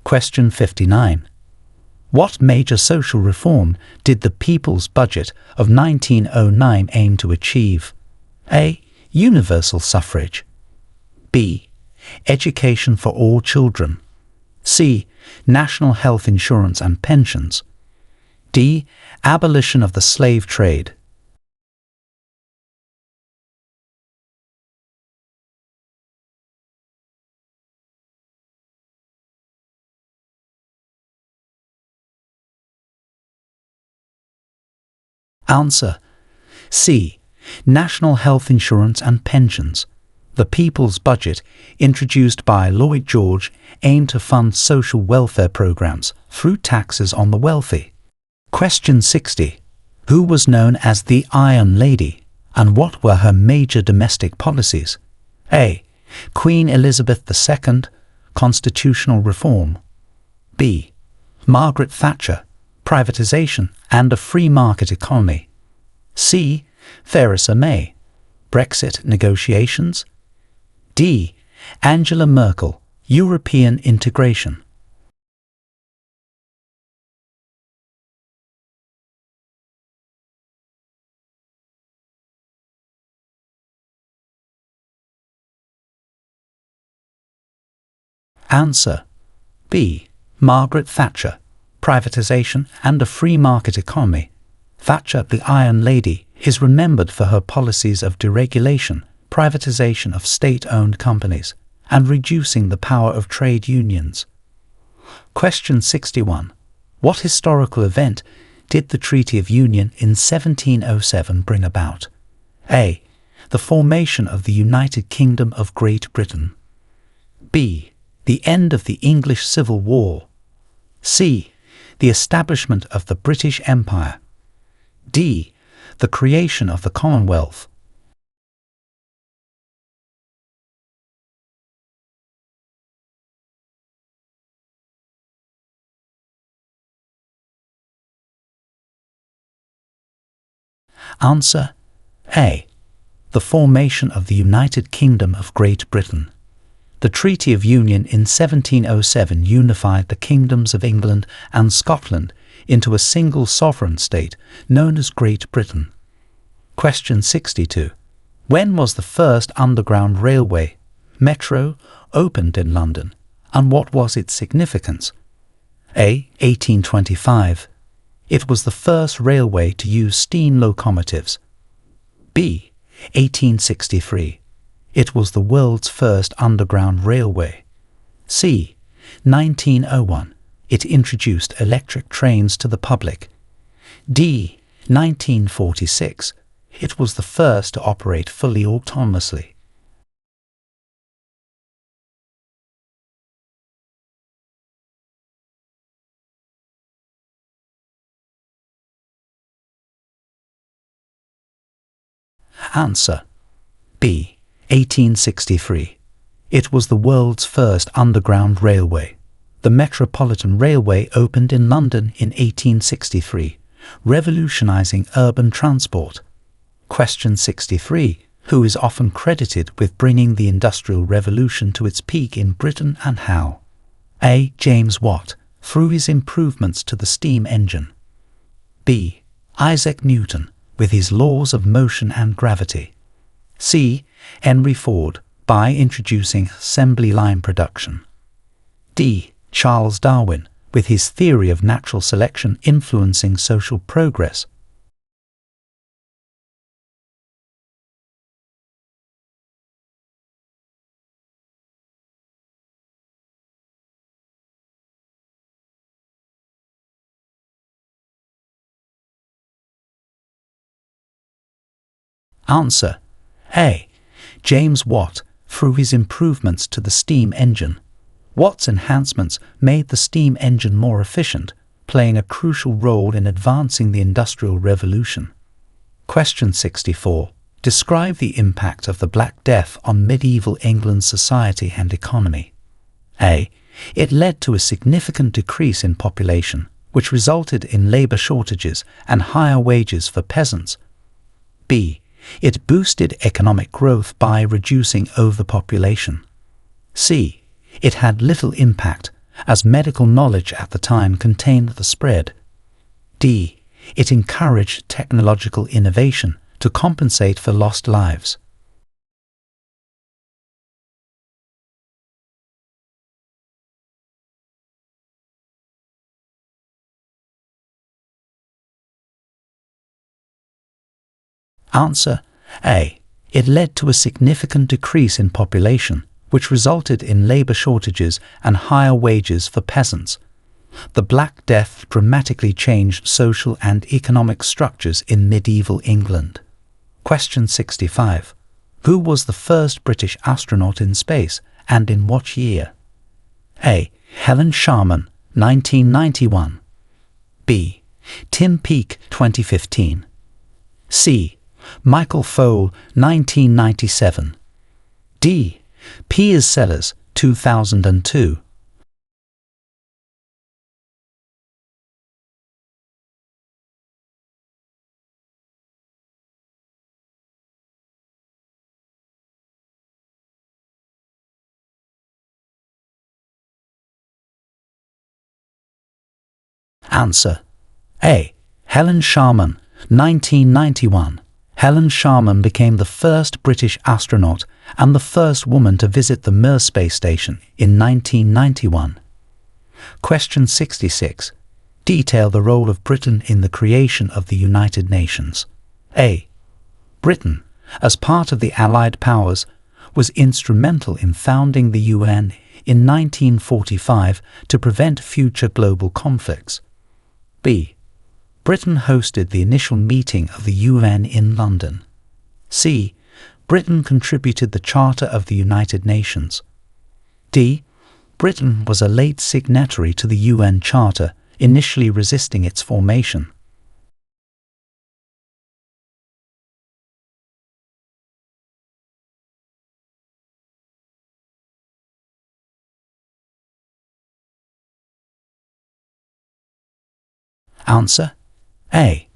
Question 59. What major social reform did the People's Budget of 1909 aim to achieve? A. Universal suffrage. B. Education for all children. C. National health insurance and pensions. D. Abolition of the slave trade. Answer C. National health insurance and pensions. The People's Budget, introduced by Lloyd George, aimed to fund social welfare programs through taxes on the wealthy. Question 60. Who was known as the Iron Lady, and what were her major domestic policies? A. Queen Elizabeth II, constitutional reform. B. Margaret Thatcher, privatization and a free market economy. C. Theresa May, Brexit negotiations. D. Angela Merkel, European integration. Answer B. Margaret Thatcher, privatization and a free market economy. Thatcher, the Iron Lady, is remembered for her policies of deregulation, privatization of state-owned companies, and reducing the power of trade unions. Question 61. What historical event did the Treaty of Union in 1707 bring about? A. The formation of the United Kingdom of Great Britain. B. The end of the English Civil War. C. The establishment of the British Empire. D. The creation of the Commonwealth. Answer A. The formation of the United Kingdom of Great Britain. The Treaty of Union in 1707 unified the kingdoms of England and Scotland into a single sovereign state known as Great Britain. Question 62. When was the first underground railway, metro, opened in London, and what was its significance? A. 1825. It was the first railway to use steam locomotives. B. 1863. It was the world's first underground railway. C. 1901. It introduced electric trains to the public. D. 1946. It was the first to operate fully autonomously. Answer B. 1863. It was the world's first underground railway. The Metropolitan Railway opened in London in 1863, revolutionizing urban transport. Question 63. Who is often credited with bringing the Industrial Revolution to its peak in Britain and how? A. James Watt, through his improvements to the steam engine. B. Isaac Newton, with his laws of motion and gravity. C. Henry Ford, by introducing assembly line production. D. Charles Darwin, with his theory of natural selection influencing social progress. Answer A. James Watt, through his improvements to the steam engine. Watt's enhancements made the steam engine more efficient, playing a crucial role in advancing the Industrial Revolution. Question 64. Describe the impact of the Black Death on medieval England society and economy. A. It led to a significant decrease in population, which resulted in labor shortages and higher wages for peasants. B. It boosted economic growth by reducing overpopulation. C. It had little impact, as medical knowledge at the time contained the spread. D. It encouraged technological innovation to compensate for lost lives. Answer A. It led to a significant decrease in population, which resulted in labor shortages and higher wages for peasants. The Black Death dramatically changed social and economic structures in medieval England. Question 65. Who was the first British astronaut in space, and in what year? A. Helen Sharman, 1991. B. Tim Peake, 2015. C. Michael Foale, 1997. D. Piers Sellers, 2002. Answer A. Helen Sharman, 1991. Helen Sharman became the first British astronaut and the first woman to visit the Mir space station in 1991. Question 66. Detail the role of Britain in the creation of the United Nations. A. Britain, as part of the Allied powers, was instrumental in founding the UN in 1945 to prevent future global conflicts. B. Britain hosted the initial meeting of the UN in London. C. Britain contributed the Charter of the United Nations. D. Britain was a late signatory to the UN Charter, initially resisting its formation. Answer A.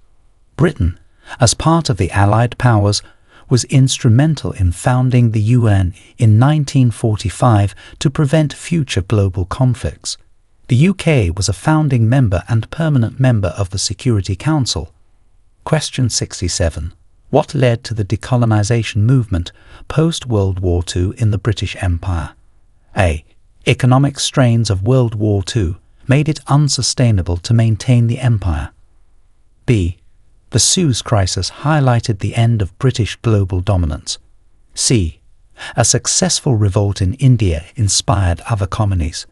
Britain, as part of the Allied powers, was instrumental in founding the UN in 1945 to prevent future global conflicts. The UK was a founding member and permanent member of the Security Council. Question 67. What led to the decolonisation movement post-World War II in the British Empire? A. Economic strains of World War II made it unsustainable to maintain the empire. B. The Suez Crisis highlighted the end of British global dominance. C. A successful revolt in India inspired other colonies.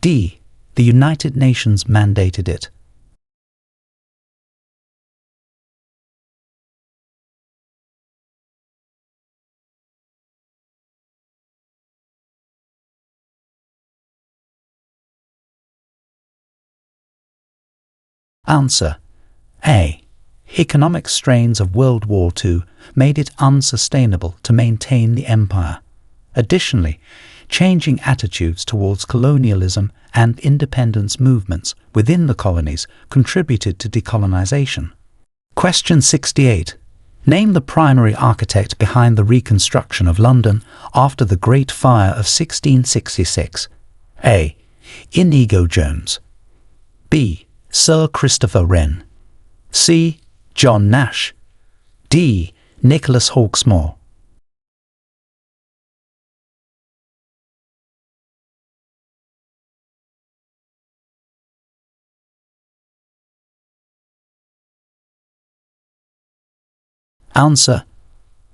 D. The United Nations mandated it. Answer A. Economic strains of World War II made it unsustainable to maintain the empire. Additionally, changing attitudes towards colonialism and independence movements within the colonies contributed to decolonization. Question 68. Name the primary architect behind the reconstruction of London after the Great Fire of 1666. A. Inigo Jones. B. Sir Christopher Wren. C. John Nash. D. Nicholas Hawksmoor. Answer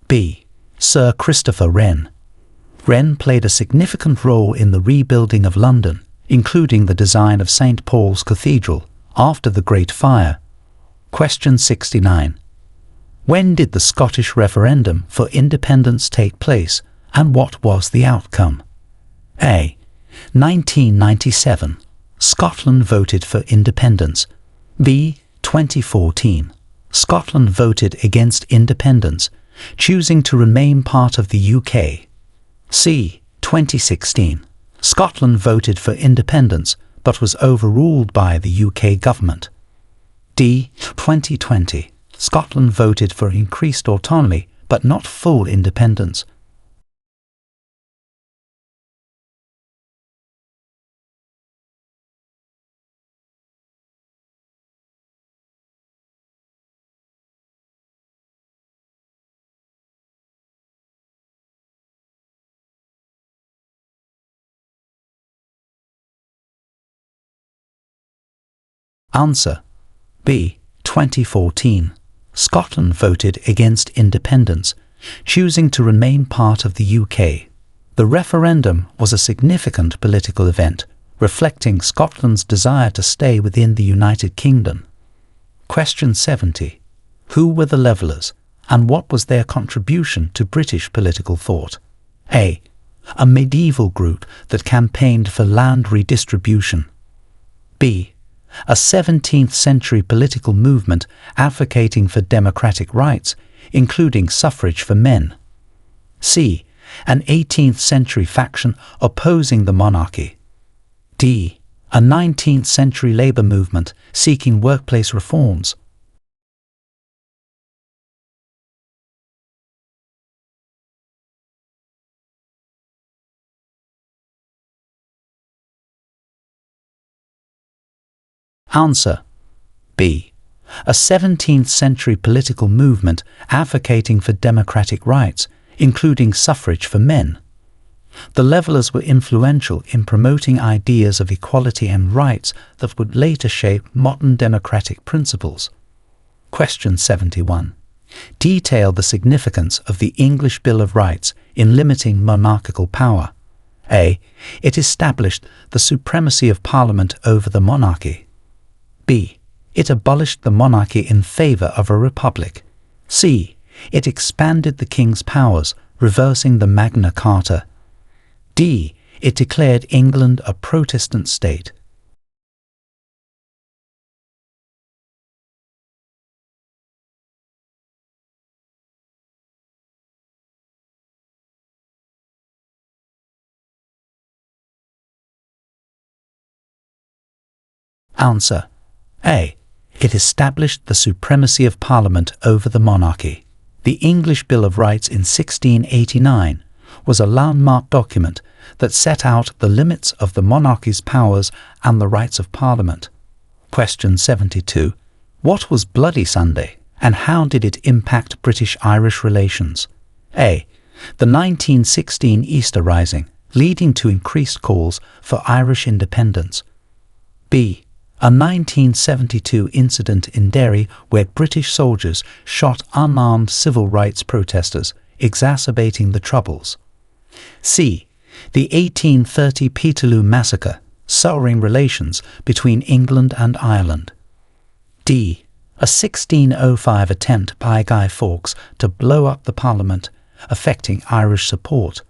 B. Sir Christopher Wren. Wren played a significant role in the rebuilding of London, including the design of St. Paul's Cathedral after the Great Fire. Question 69. When did the Scottish referendum for independence take place, and what was the outcome? A. 1997. Scotland voted for independence. B. 2014. Scotland voted against independence, choosing to remain part of the UK. C. 2016. Scotland voted for independence but was overruled by the UK government. D. 2020. Scotland voted for increased autonomy but not full independence. Answer B. 2014. Scotland voted against independence, choosing to remain part of the UK. The referendum was a significant political event, reflecting Scotland's desire to stay within the United Kingdom. Question 70. Who were the Levellers, and what was their contribution to British political thought? A. A medieval group that campaigned for land redistribution. B. A 17th century political movement advocating for democratic rights, including suffrage for men. C. An 18th century faction opposing the monarchy. D. A 19th century labour movement seeking workplace reforms. Answer B. A 17th century political movement advocating for democratic rights, including suffrage for men. The Levellers were influential in promoting ideas of equality and rights that would later shape modern democratic principles. Question 71. Detail the significance of the English Bill of Rights in limiting monarchical power. A. It established the supremacy of Parliament over the monarchy. B. It abolished the monarchy in favour of a republic. C. It expanded the king's powers, reversing the Magna Carta. D. It declared England a Protestant state. Answer A. It established the supremacy of Parliament over the monarchy. The English Bill of Rights in 1689 was a landmark document that set out the limits of the monarchy's powers and the rights of Parliament. Question 72. What was Bloody Sunday, and how did it impact British-Irish relations? A. The 1916 Easter Rising, leading to increased calls for Irish independence. B. A 1972 incident in Derry where British soldiers shot unarmed civil rights protesters, exacerbating the Troubles. C. The 1830 Peterloo Massacre, souring relations between England and Ireland. D. A 1605 attempt by Guy Fawkes to blow up the Parliament, affecting Irish support.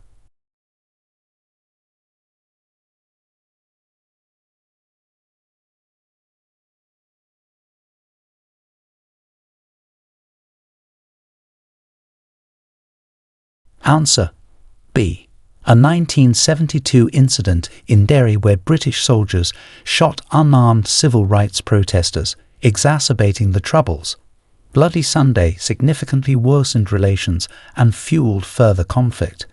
Answer B. A 1972 incident in Derry where British soldiers shot unarmed civil rights protesters, exacerbating the Troubles. Bloody Sunday significantly worsened relations and fueled further conflict.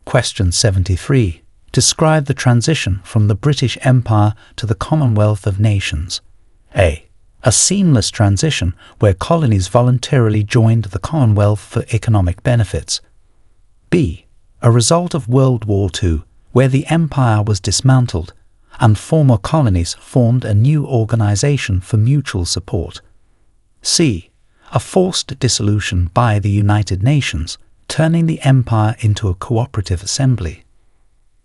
Question 73. Describe the transition from the British Empire to the Commonwealth of Nations. A. A seamless transition where colonies voluntarily joined the Commonwealth for economic benefits. B. A result of World War II, where the empire was dismantled and former colonies formed a new organization for mutual support. C. A forced dissolution by the United Nations, turning the empire into a cooperative assembly.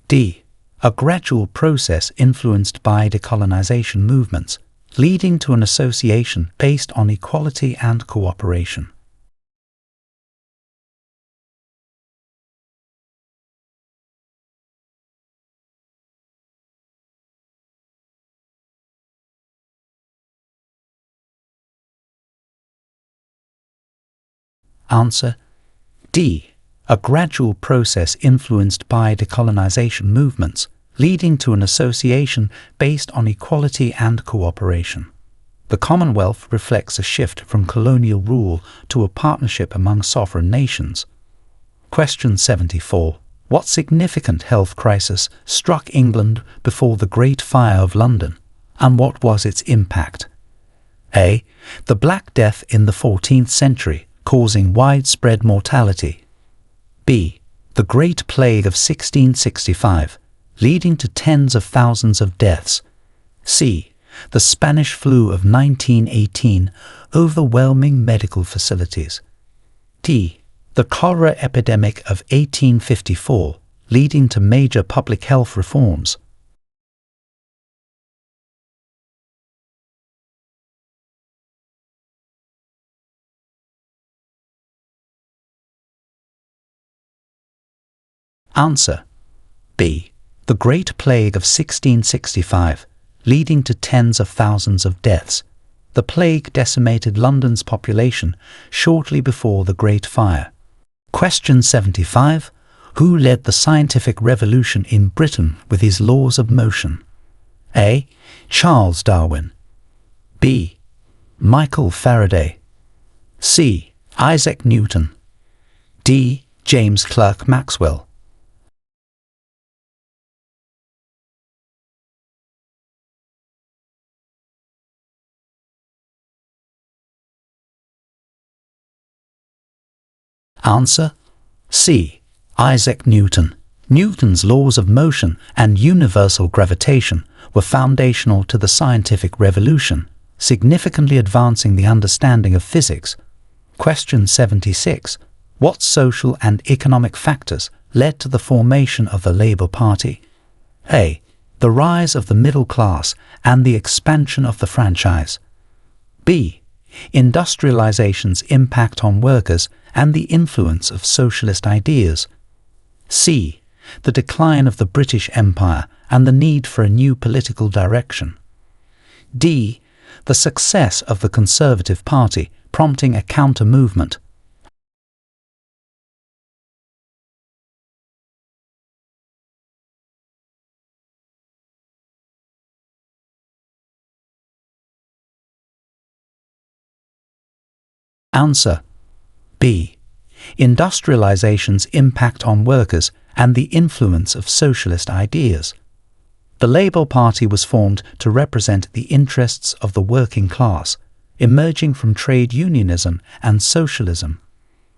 D. A gradual process influenced by decolonization movements, leading to an association based on equality and cooperation. Answer D. A gradual process influenced by decolonization movements, leading to an association based on equality and cooperation. The Commonwealth reflects a shift from colonial rule to a partnership among sovereign nations. Question 74. What significant health crisis struck England before the Great Fire of London, and what was its impact? A. The Black Death in the 14th century, causing widespread mortality. B. The Great Plague of 1665, leading to tens of thousands of deaths. C. The Spanish flu of 1918, overwhelming medical facilities. D. The cholera epidemic of 1854, leading to major public health reforms. Answer: B. The Great Plague of 1665, leading to tens of thousands of deaths. The plague decimated London's population shortly before the Great Fire. Question 75. Who led the scientific revolution in Britain with his laws of motion? A. Charles Darwin. B. Michael Faraday. C. Isaac Newton. D. James Clerk Maxwell. Answer: C. Isaac Newton. Newton's laws of motion and universal gravitation were foundational to the scientific revolution, significantly advancing the understanding of physics. Question 76. What social and economic factors led to the formation of the Labour Party? A. The rise of the middle class and the expansion of the franchise. B. Industrialization's impact on workers and the influence of socialist ideas. C. The decline of the British Empire and the need for a new political direction. D. The success of the Conservative Party, prompting a counter-movement. Answer: B. Industrialization's impact on workers and the influence of socialist ideas. The Labour Party was formed to represent the interests of the working class, emerging from trade unionism and socialism.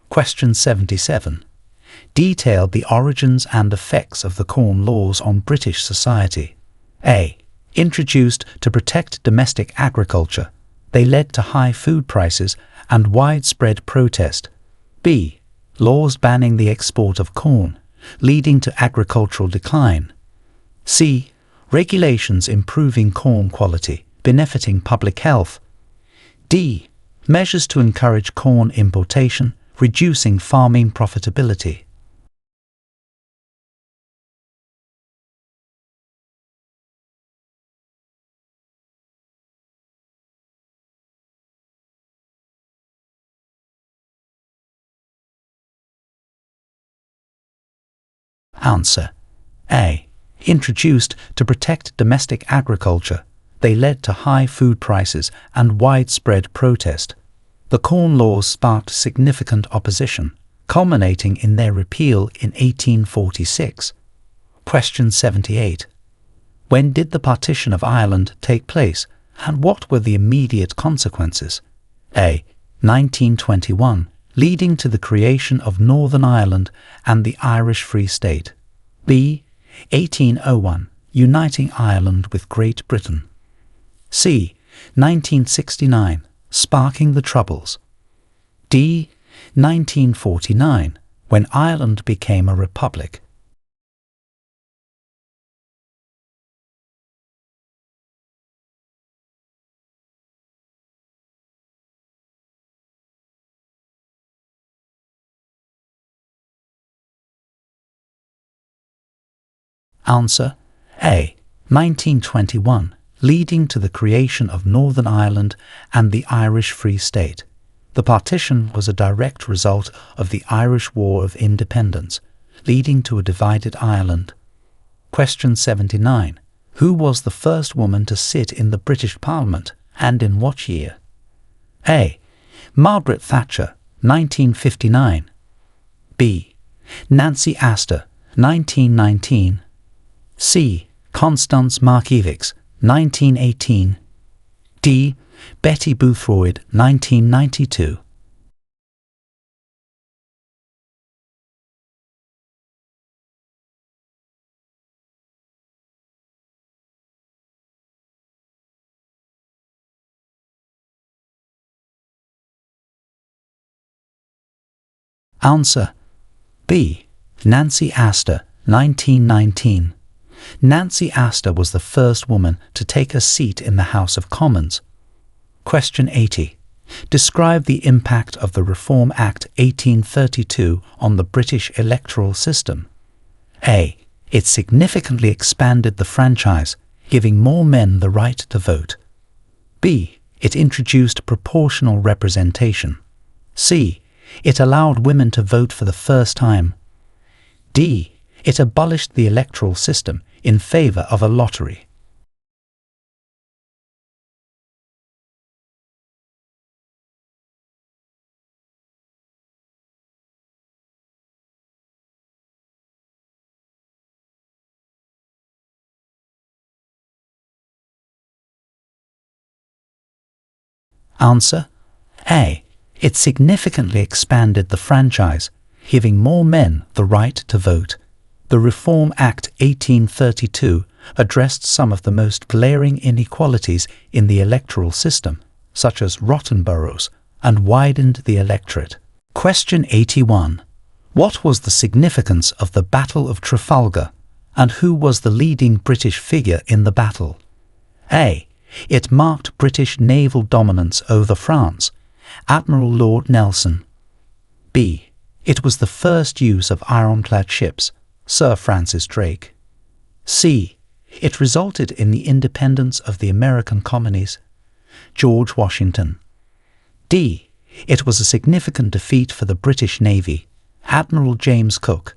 Question 77. Detail the origins and effects of the Corn Laws on British society. A. Introduced to protect domestic agriculture, they led to high food prices and widespread protest. B. Laws banning the export of corn, leading to agricultural decline. C. Regulations improving corn quality, benefiting public health. D. Measures to encourage corn importation, reducing farming profitability. Answer: A. Introduced to protect domestic agriculture, they led to high food prices and widespread protest. The Corn Laws sparked significant opposition, culminating in their repeal in 1846. Question 78. When did the partition of Ireland take place, and what were the immediate consequences? A. 1921, leading to the creation of Northern Ireland and the Irish Free State. B. 1801, uniting Ireland with Great Britain. C. 1969, sparking the Troubles. D. 1949, when Ireland became a republic. Answer: A. 1921, leading to the creation of Northern Ireland and the Irish Free State. The partition was a direct result of the Irish War of Independence, leading to a divided Ireland. Question 79. Who was the first woman to sit in the British Parliament, and in what year? A. Margaret Thatcher, 1959. B. Nancy Astor, 1919. C. Constance Markievicz, 1918. D. Betty Boothroyd, 1992. Answer B. Nancy Astor, 1919. Nancy Astor was the first woman to take a seat in the House of Commons. Question 80. Describe the impact of the Reform Act 1832 on the British electoral system. A. It significantly expanded the franchise, giving more men the right to vote. B. It introduced proportional representation. C. It allowed women to vote for the first time. D. It abolished the electoral system in favour of a lottery. Answer A. It significantly expanded the franchise, giving more men the right to vote. The Reform Act 1832 addressed some of the most glaring inequalities in the electoral system, such as rotten boroughs, and widened the electorate. Question 81. What was the significance of the Battle of Trafalgar, and who was the leading British figure in the battle? A. It marked British naval dominance over France, Admiral Lord Nelson. B. It was the first use of ironclad ships, Sir Francis Drake. C. It resulted in the independence of the American colonies, George Washington. D. It was a significant defeat for the British Navy, Admiral James Cook.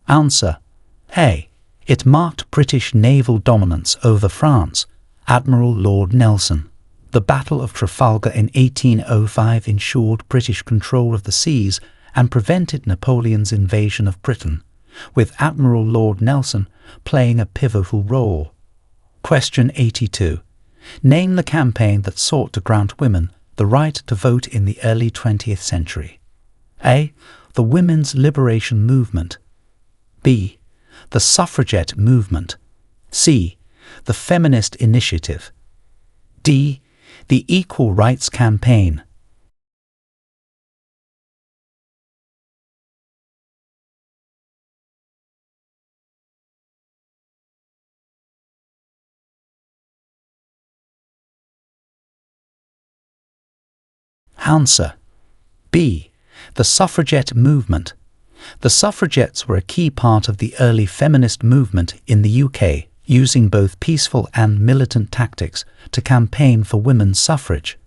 Answer A. It marked British naval dominance over France, Admiral Lord Nelson. The Battle of Trafalgar in 1805 ensured British control of the seas and prevented Napoleon's invasion of Britain, with Admiral Lord Nelson playing a pivotal role. Question 82. Name the campaign that sought to grant women the right to vote in the early 20th century. A. The Women's Liberation Movement. B. The Suffragette Movement. C. The Feminist Initiative. D. The Equal Rights Campaign. Answer B. The Suffragette Movement. The suffragettes were a key part of the early feminist movement in the UK, using both peaceful and militant tactics to campaign for women's suffrage.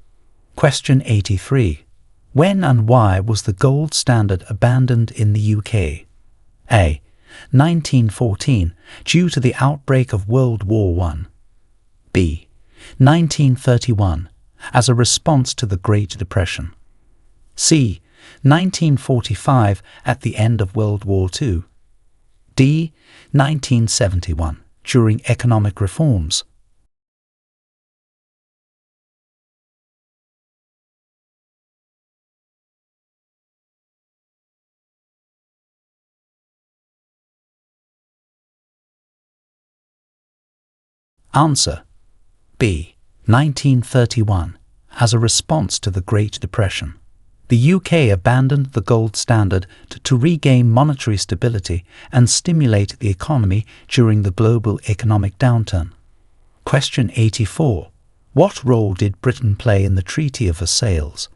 Question 83. When and why was the gold standard abandoned in the UK? A. 1914, due to the outbreak of World War I. B. 1931, as a response to the Great Depression. C. 1945, at the end of World War II. D. 1971, during economic reforms. Answer B. 1931, as a response to the Great Depression. The UK abandoned the gold standard to regain monetary stability and stimulate the economy during the global economic downturn. Question 84. What role did Britain play in the Treaty of Versailles?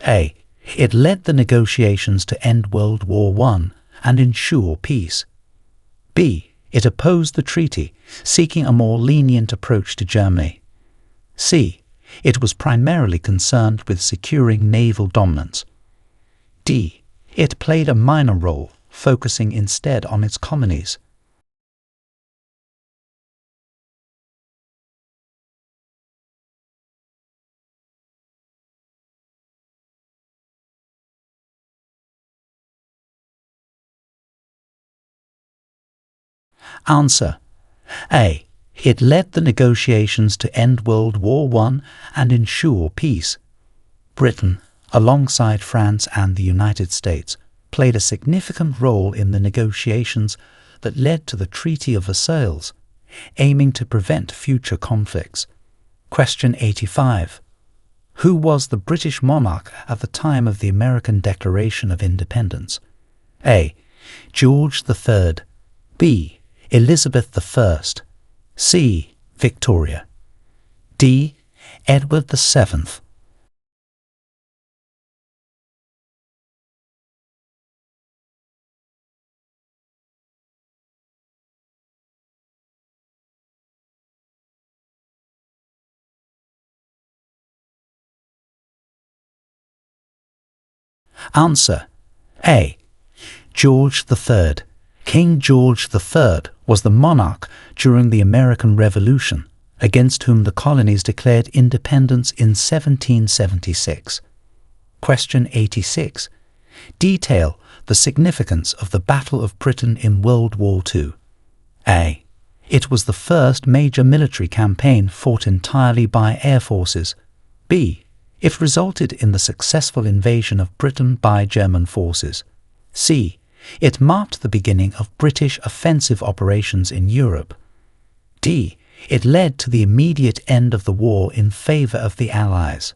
A. It led the negotiations to end World War I and ensure peace. B. It opposed the treaty, seeking a more lenient approach to Germany. C. It was primarily concerned with securing naval dominance. D. It played a minor role, focusing instead on its colonies. Answer: A. It led the negotiations to end World War I and ensure peace. Britain, alongside France and the United States, played a significant role in the negotiations that led to the Treaty of Versailles, aiming to prevent future conflicts. Question 85. Who was the British monarch at the time of the American Declaration of Independence? A. George III. B. Elizabeth I. C. Victoria. D. Edward VII. Answer: A. George III. King George III was the monarch during the American Revolution, against whom the colonies declared independence in 1776. Question 86. Detail the significance of the Battle of Britain in World War II. A. It was the first major military campaign fought entirely by air forces. B. It resulted in the successful invasion of Britain by German forces. C. It marked the beginning of British offensive operations in Europe. D. It led to the immediate end of the war in favour of the Allies.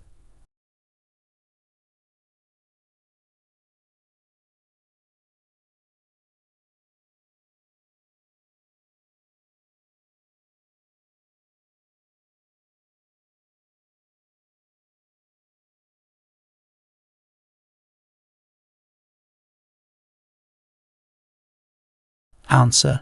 Answer: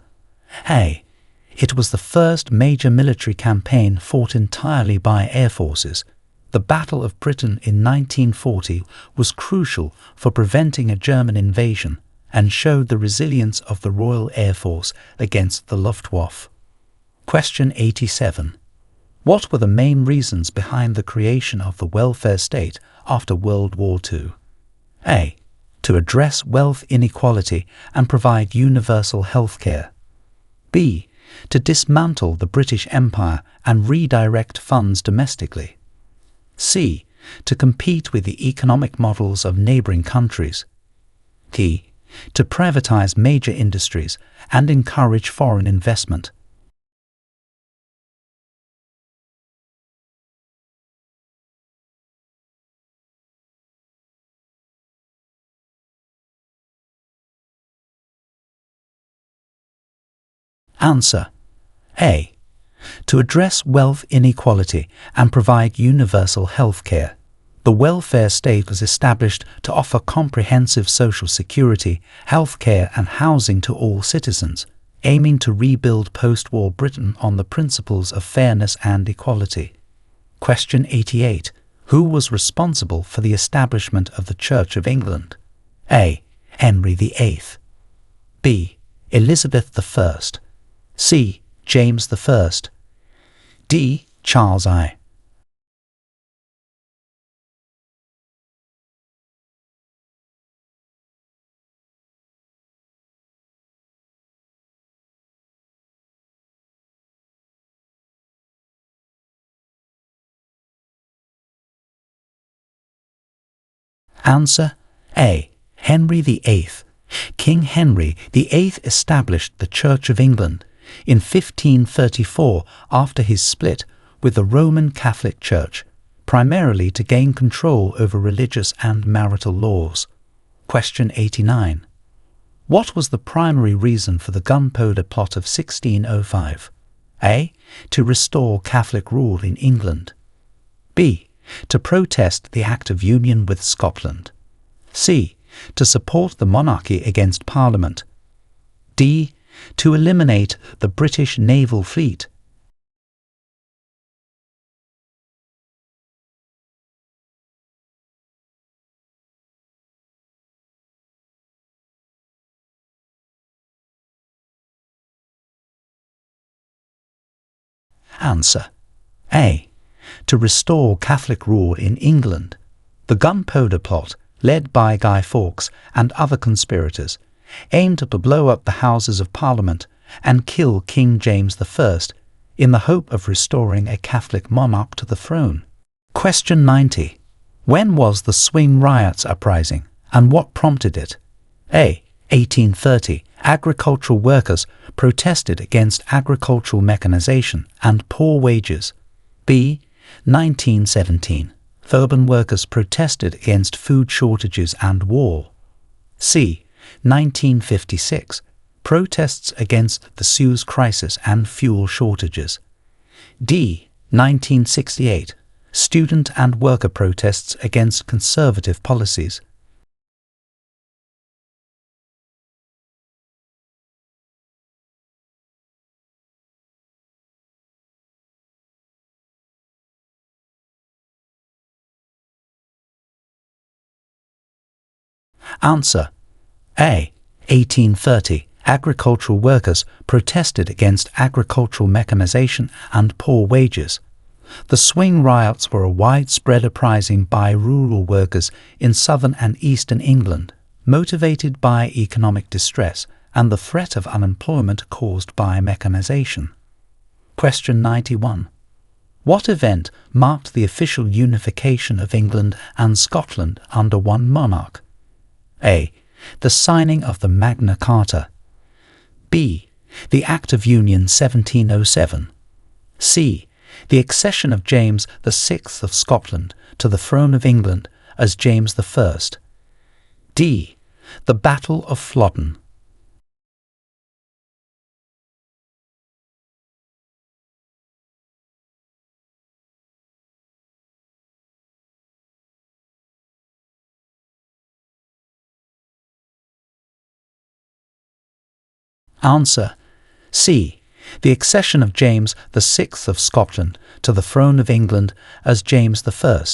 A. It was the first major military campaign fought entirely by air forces. The Battle of Britain in 1940 was crucial for preventing a German invasion and showed the resilience of the Royal Air Force against the Luftwaffe. Question 87. What were the main reasons behind the creation of the welfare state after World War II? A. To address wealth inequality and provide universal health care. B. To dismantle the British Empire and redirect funds domestically. C. To compete with the economic models of neighbouring countries. D. To privatize major industries and encourage foreign investment. Answer: A. To address wealth inequality and provide universal health care. The welfare state was established to offer comprehensive social security, health care and housing to all citizens, aiming to rebuild post-war Britain on the principles of fairness and equality. Question 88. Who was responsible for the establishment of the Church of England? A. Henry VIII. B. Elizabeth I. C. James I. D. Charles I. Answer: A. Henry VIII. King Henry VIII established the Church of England in 1534 after his split with the Roman Catholic Church, primarily to gain control over religious and marital laws. Question 89. What was the primary reason for the Gunpowder Plot of 1605? A. To restore Catholic rule in England. B. To protest the Act of Union with Scotland. C. To support the monarchy against Parliament. D. To eliminate the British naval fleet. Answer A. To restore Catholic rule in England. The Gunpowder Plot, led by Guy Fawkes and other conspirators, aimed to blow up the Houses of Parliament and kill King James I in the hope of restoring a Catholic monarch to the throne. Question 90. When was the Swing Riots uprising and what prompted it? A. 1830. Agricultural workers protested against agricultural mechanization and poor wages. B. 1917. Urban workers protested against food shortages and war. C. 1956. Protests against the Suez Crisis and fuel shortages. D. 1968. Student and worker protests against conservative policies. Answer A. 1830. Agricultural workers protested against agricultural mechanization and poor wages. The Swing Riots were a widespread uprising by rural workers in southern and eastern England, motivated by economic distress and the threat of unemployment caused by mechanization. Question 91. What event marked the official unification of England and Scotland under one monarch? A. The signing of the Magna Carta. B. The Act of Union 1707. C. The accession of James VI of Scotland to the throne of England as James I. D. The Battle of Flodden. Answer C. The accession of James VI of Scotland to the throne of England as James I.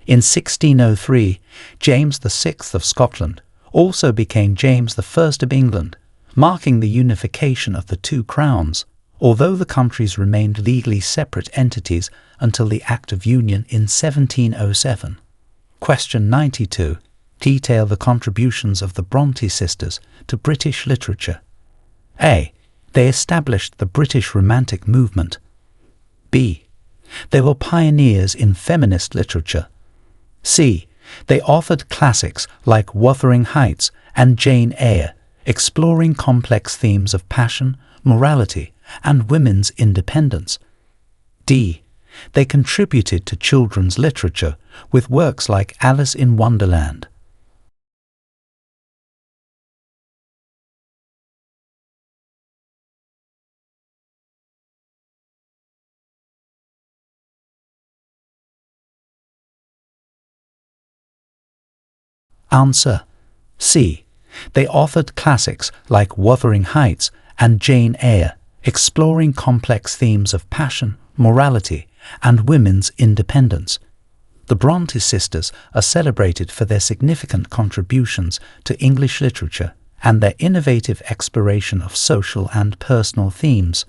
In 1603, James VI of Scotland also became James I of England, marking the unification of the two crowns, although the countries remained legally separate entities until the Act of Union in 1707. Question 92. Detail the contributions of the Bronte sisters to British literature. A. They established the British Romantic movement. B. They were pioneers in feminist literature. C. They authored classics like Wuthering Heights and Jane Eyre, exploring complex themes of passion, morality, and women's independence. D. They contributed to children's literature with works like Alice in Wonderland. Answer C. They authored classics like Wuthering Heights and Jane Eyre, exploring complex themes of passion, morality, and women's independence. The Bronte sisters are celebrated for their significant contributions to English literature and their innovative exploration of social and personal themes.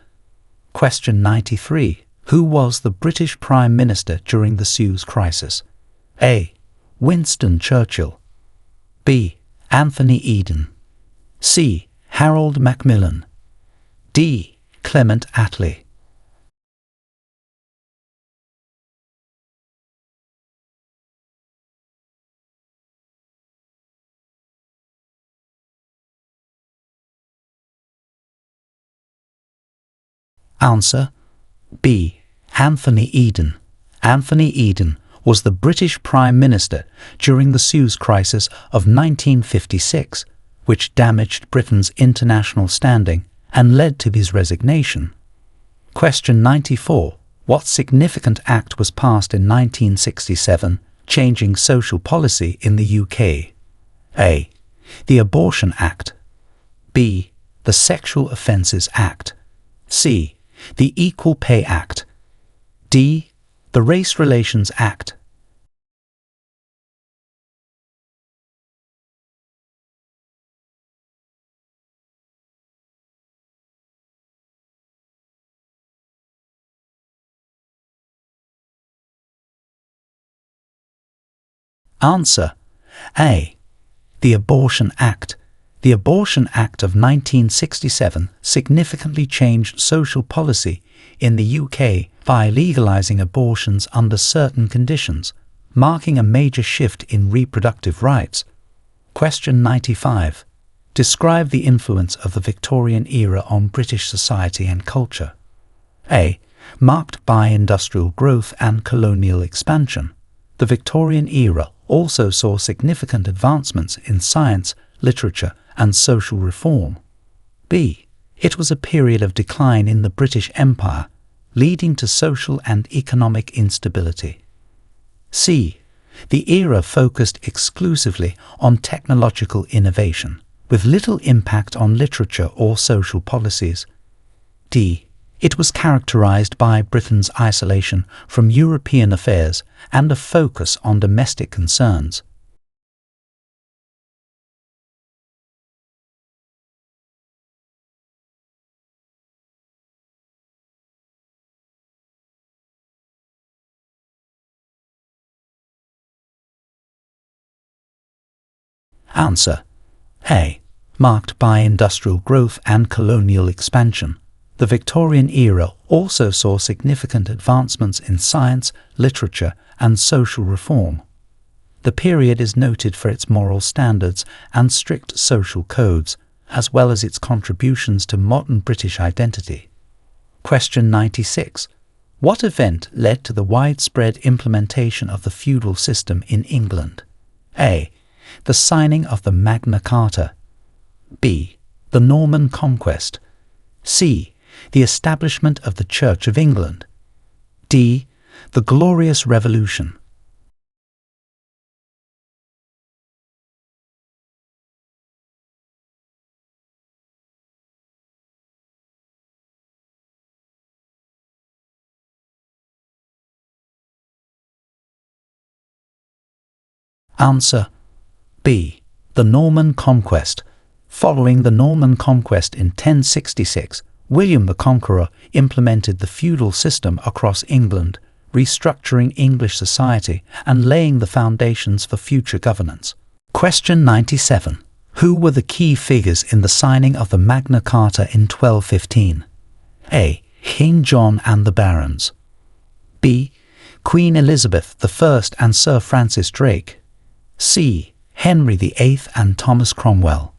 Question 93. Who was the British Prime Minister during the Suez Crisis? A. Winston Churchill. B. Anthony Eden. C. Harold Macmillan. D. Clement Attlee. Answer B. Anthony Eden. Anthony Eden was the British Prime Minister during the Suez Crisis of 1956, which damaged Britain's international standing and led to his resignation. Question 94. What significant act was passed in 1967, changing social policy in the UK? A. The Abortion Act. B. The Sexual Offences Act. C. The Equal Pay Act. D. The Race Relations Act. Answer A. The Abortion Act. The Abortion Act of 1967 significantly changed social policy in the UK by legalising abortions under certain conditions, marking a major shift in reproductive rights. Question 95. Describe the influence of the Victorian era on British society and culture. A. Marked by industrial growth and colonial expansion. The Victorian era also saw significant advancements in science, literature, and social reform. B. It was a period of decline in the British Empire, leading to social and economic instability. C. The era focused exclusively on technological innovation, with little impact on literature or social policies. D. It was characterized by Britain's isolation from European affairs and a focus on domestic concerns. Answer A. Marked by industrial growth and colonial expansion. The Victorian era also saw significant advancements in science, literature, and social reform. The period is noted for its moral standards and strict social codes, as well as its contributions to modern British identity. Question 96. What event led to the widespread implementation of the feudal system in England? A. The signing of the Magna Carta. B. The Norman Conquest. C. The establishment of the Church of England. D. The Glorious Revolution. Answer B. The Norman Conquest. Following the Norman Conquest in 1066, William the Conqueror implemented the feudal system across England, restructuring English society and laying the foundations for future governance. Question 97. Who were the key figures in the signing of the Magna Carta in 1215? A. King John and the Barons. B. Queen Elizabeth I and Sir Francis Drake. C. Henry VIII and Thomas Cromwell.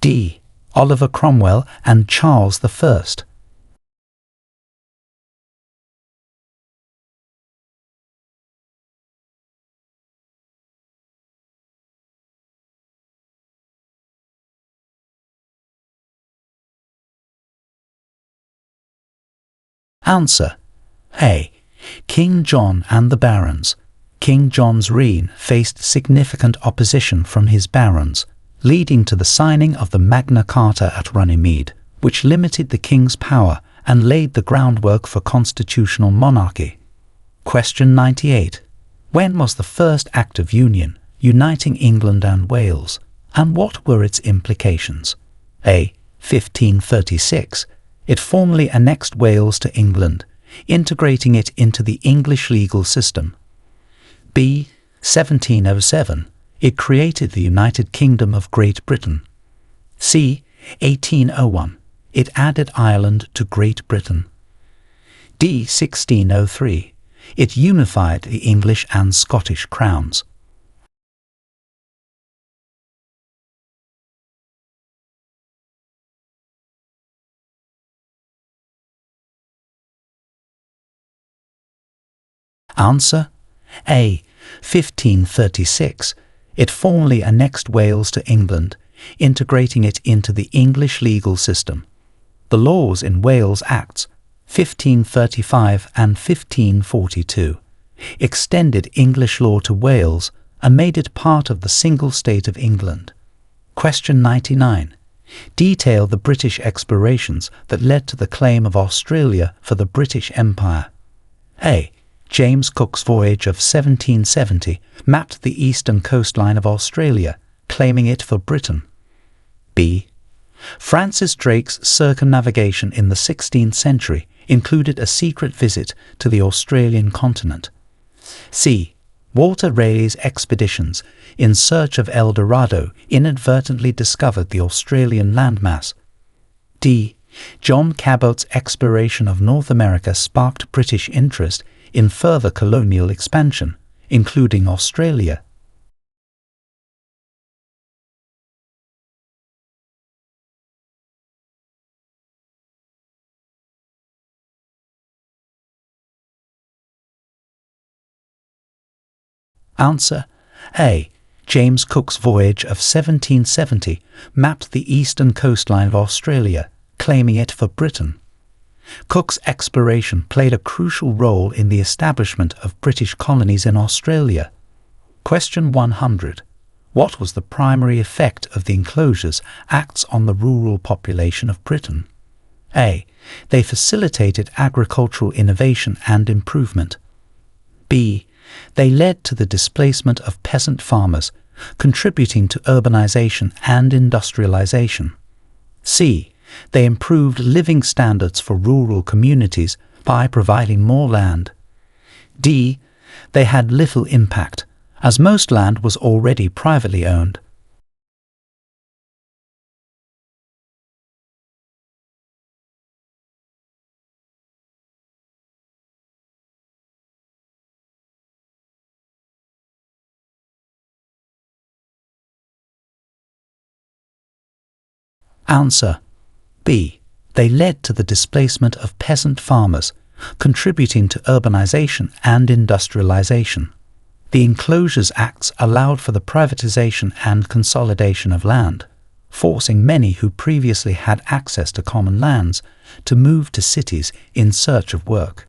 D. Oliver Cromwell and Charles I. Answer A. King John and the Barons. King John's reign faced significant opposition from his barons, leading to the signing of the Magna Carta at Runnymede, which limited the king's power and laid the groundwork for constitutional monarchy. Question 98. When was the first Act of Union, uniting England and Wales, and what were its implications? A. 1536. It formally annexed Wales to England, integrating it into the English legal system. B. 1707. It created the United Kingdom of Great Britain. C. 1801. It added Ireland to Great Britain. D. 1603. It unified the English and Scottish crowns. Answer A. 1536. It formally annexed Wales to England, integrating it into the English legal system. The laws in Wales Acts 1535 and 1542 extended English law to Wales and made it part of the single state of England. Question 99. detail the British explorations that led to the claim of Australia for the British Empire. A. James Cook's voyage of 1770 mapped the eastern coastline of Australia, claiming it for Britain. B. Francis Drake's circumnavigation in the 16th century included a secret visit to the Australian continent. C. Walter Raleigh's expeditions in search of El Dorado inadvertently discovered the Australian landmass. D. John Cabot's exploration of North America sparked British interest in further colonial expansion, including Australia. Answer A. James Cook's voyage of 1770 mapped the eastern coastline of Australia, claiming it for Britain. Cook's exploration played a crucial role in the establishment of British colonies in Australia. Question 100. What was the primary effect of the Enclosures Acts on the rural population of Britain? A. They facilitated agricultural innovation and improvement. B. They led to the displacement of peasant farmers, contributing to urbanization and industrialization. C. They improved living standards for rural communities by providing more land. D. They had little impact, as most land was already privately owned. Answer B. They led to the displacement of peasant farmers, contributing to urbanization and industrialization. The Enclosures Acts allowed for the privatization and consolidation of land, forcing many who previously had access to common lands to move to cities in search of work.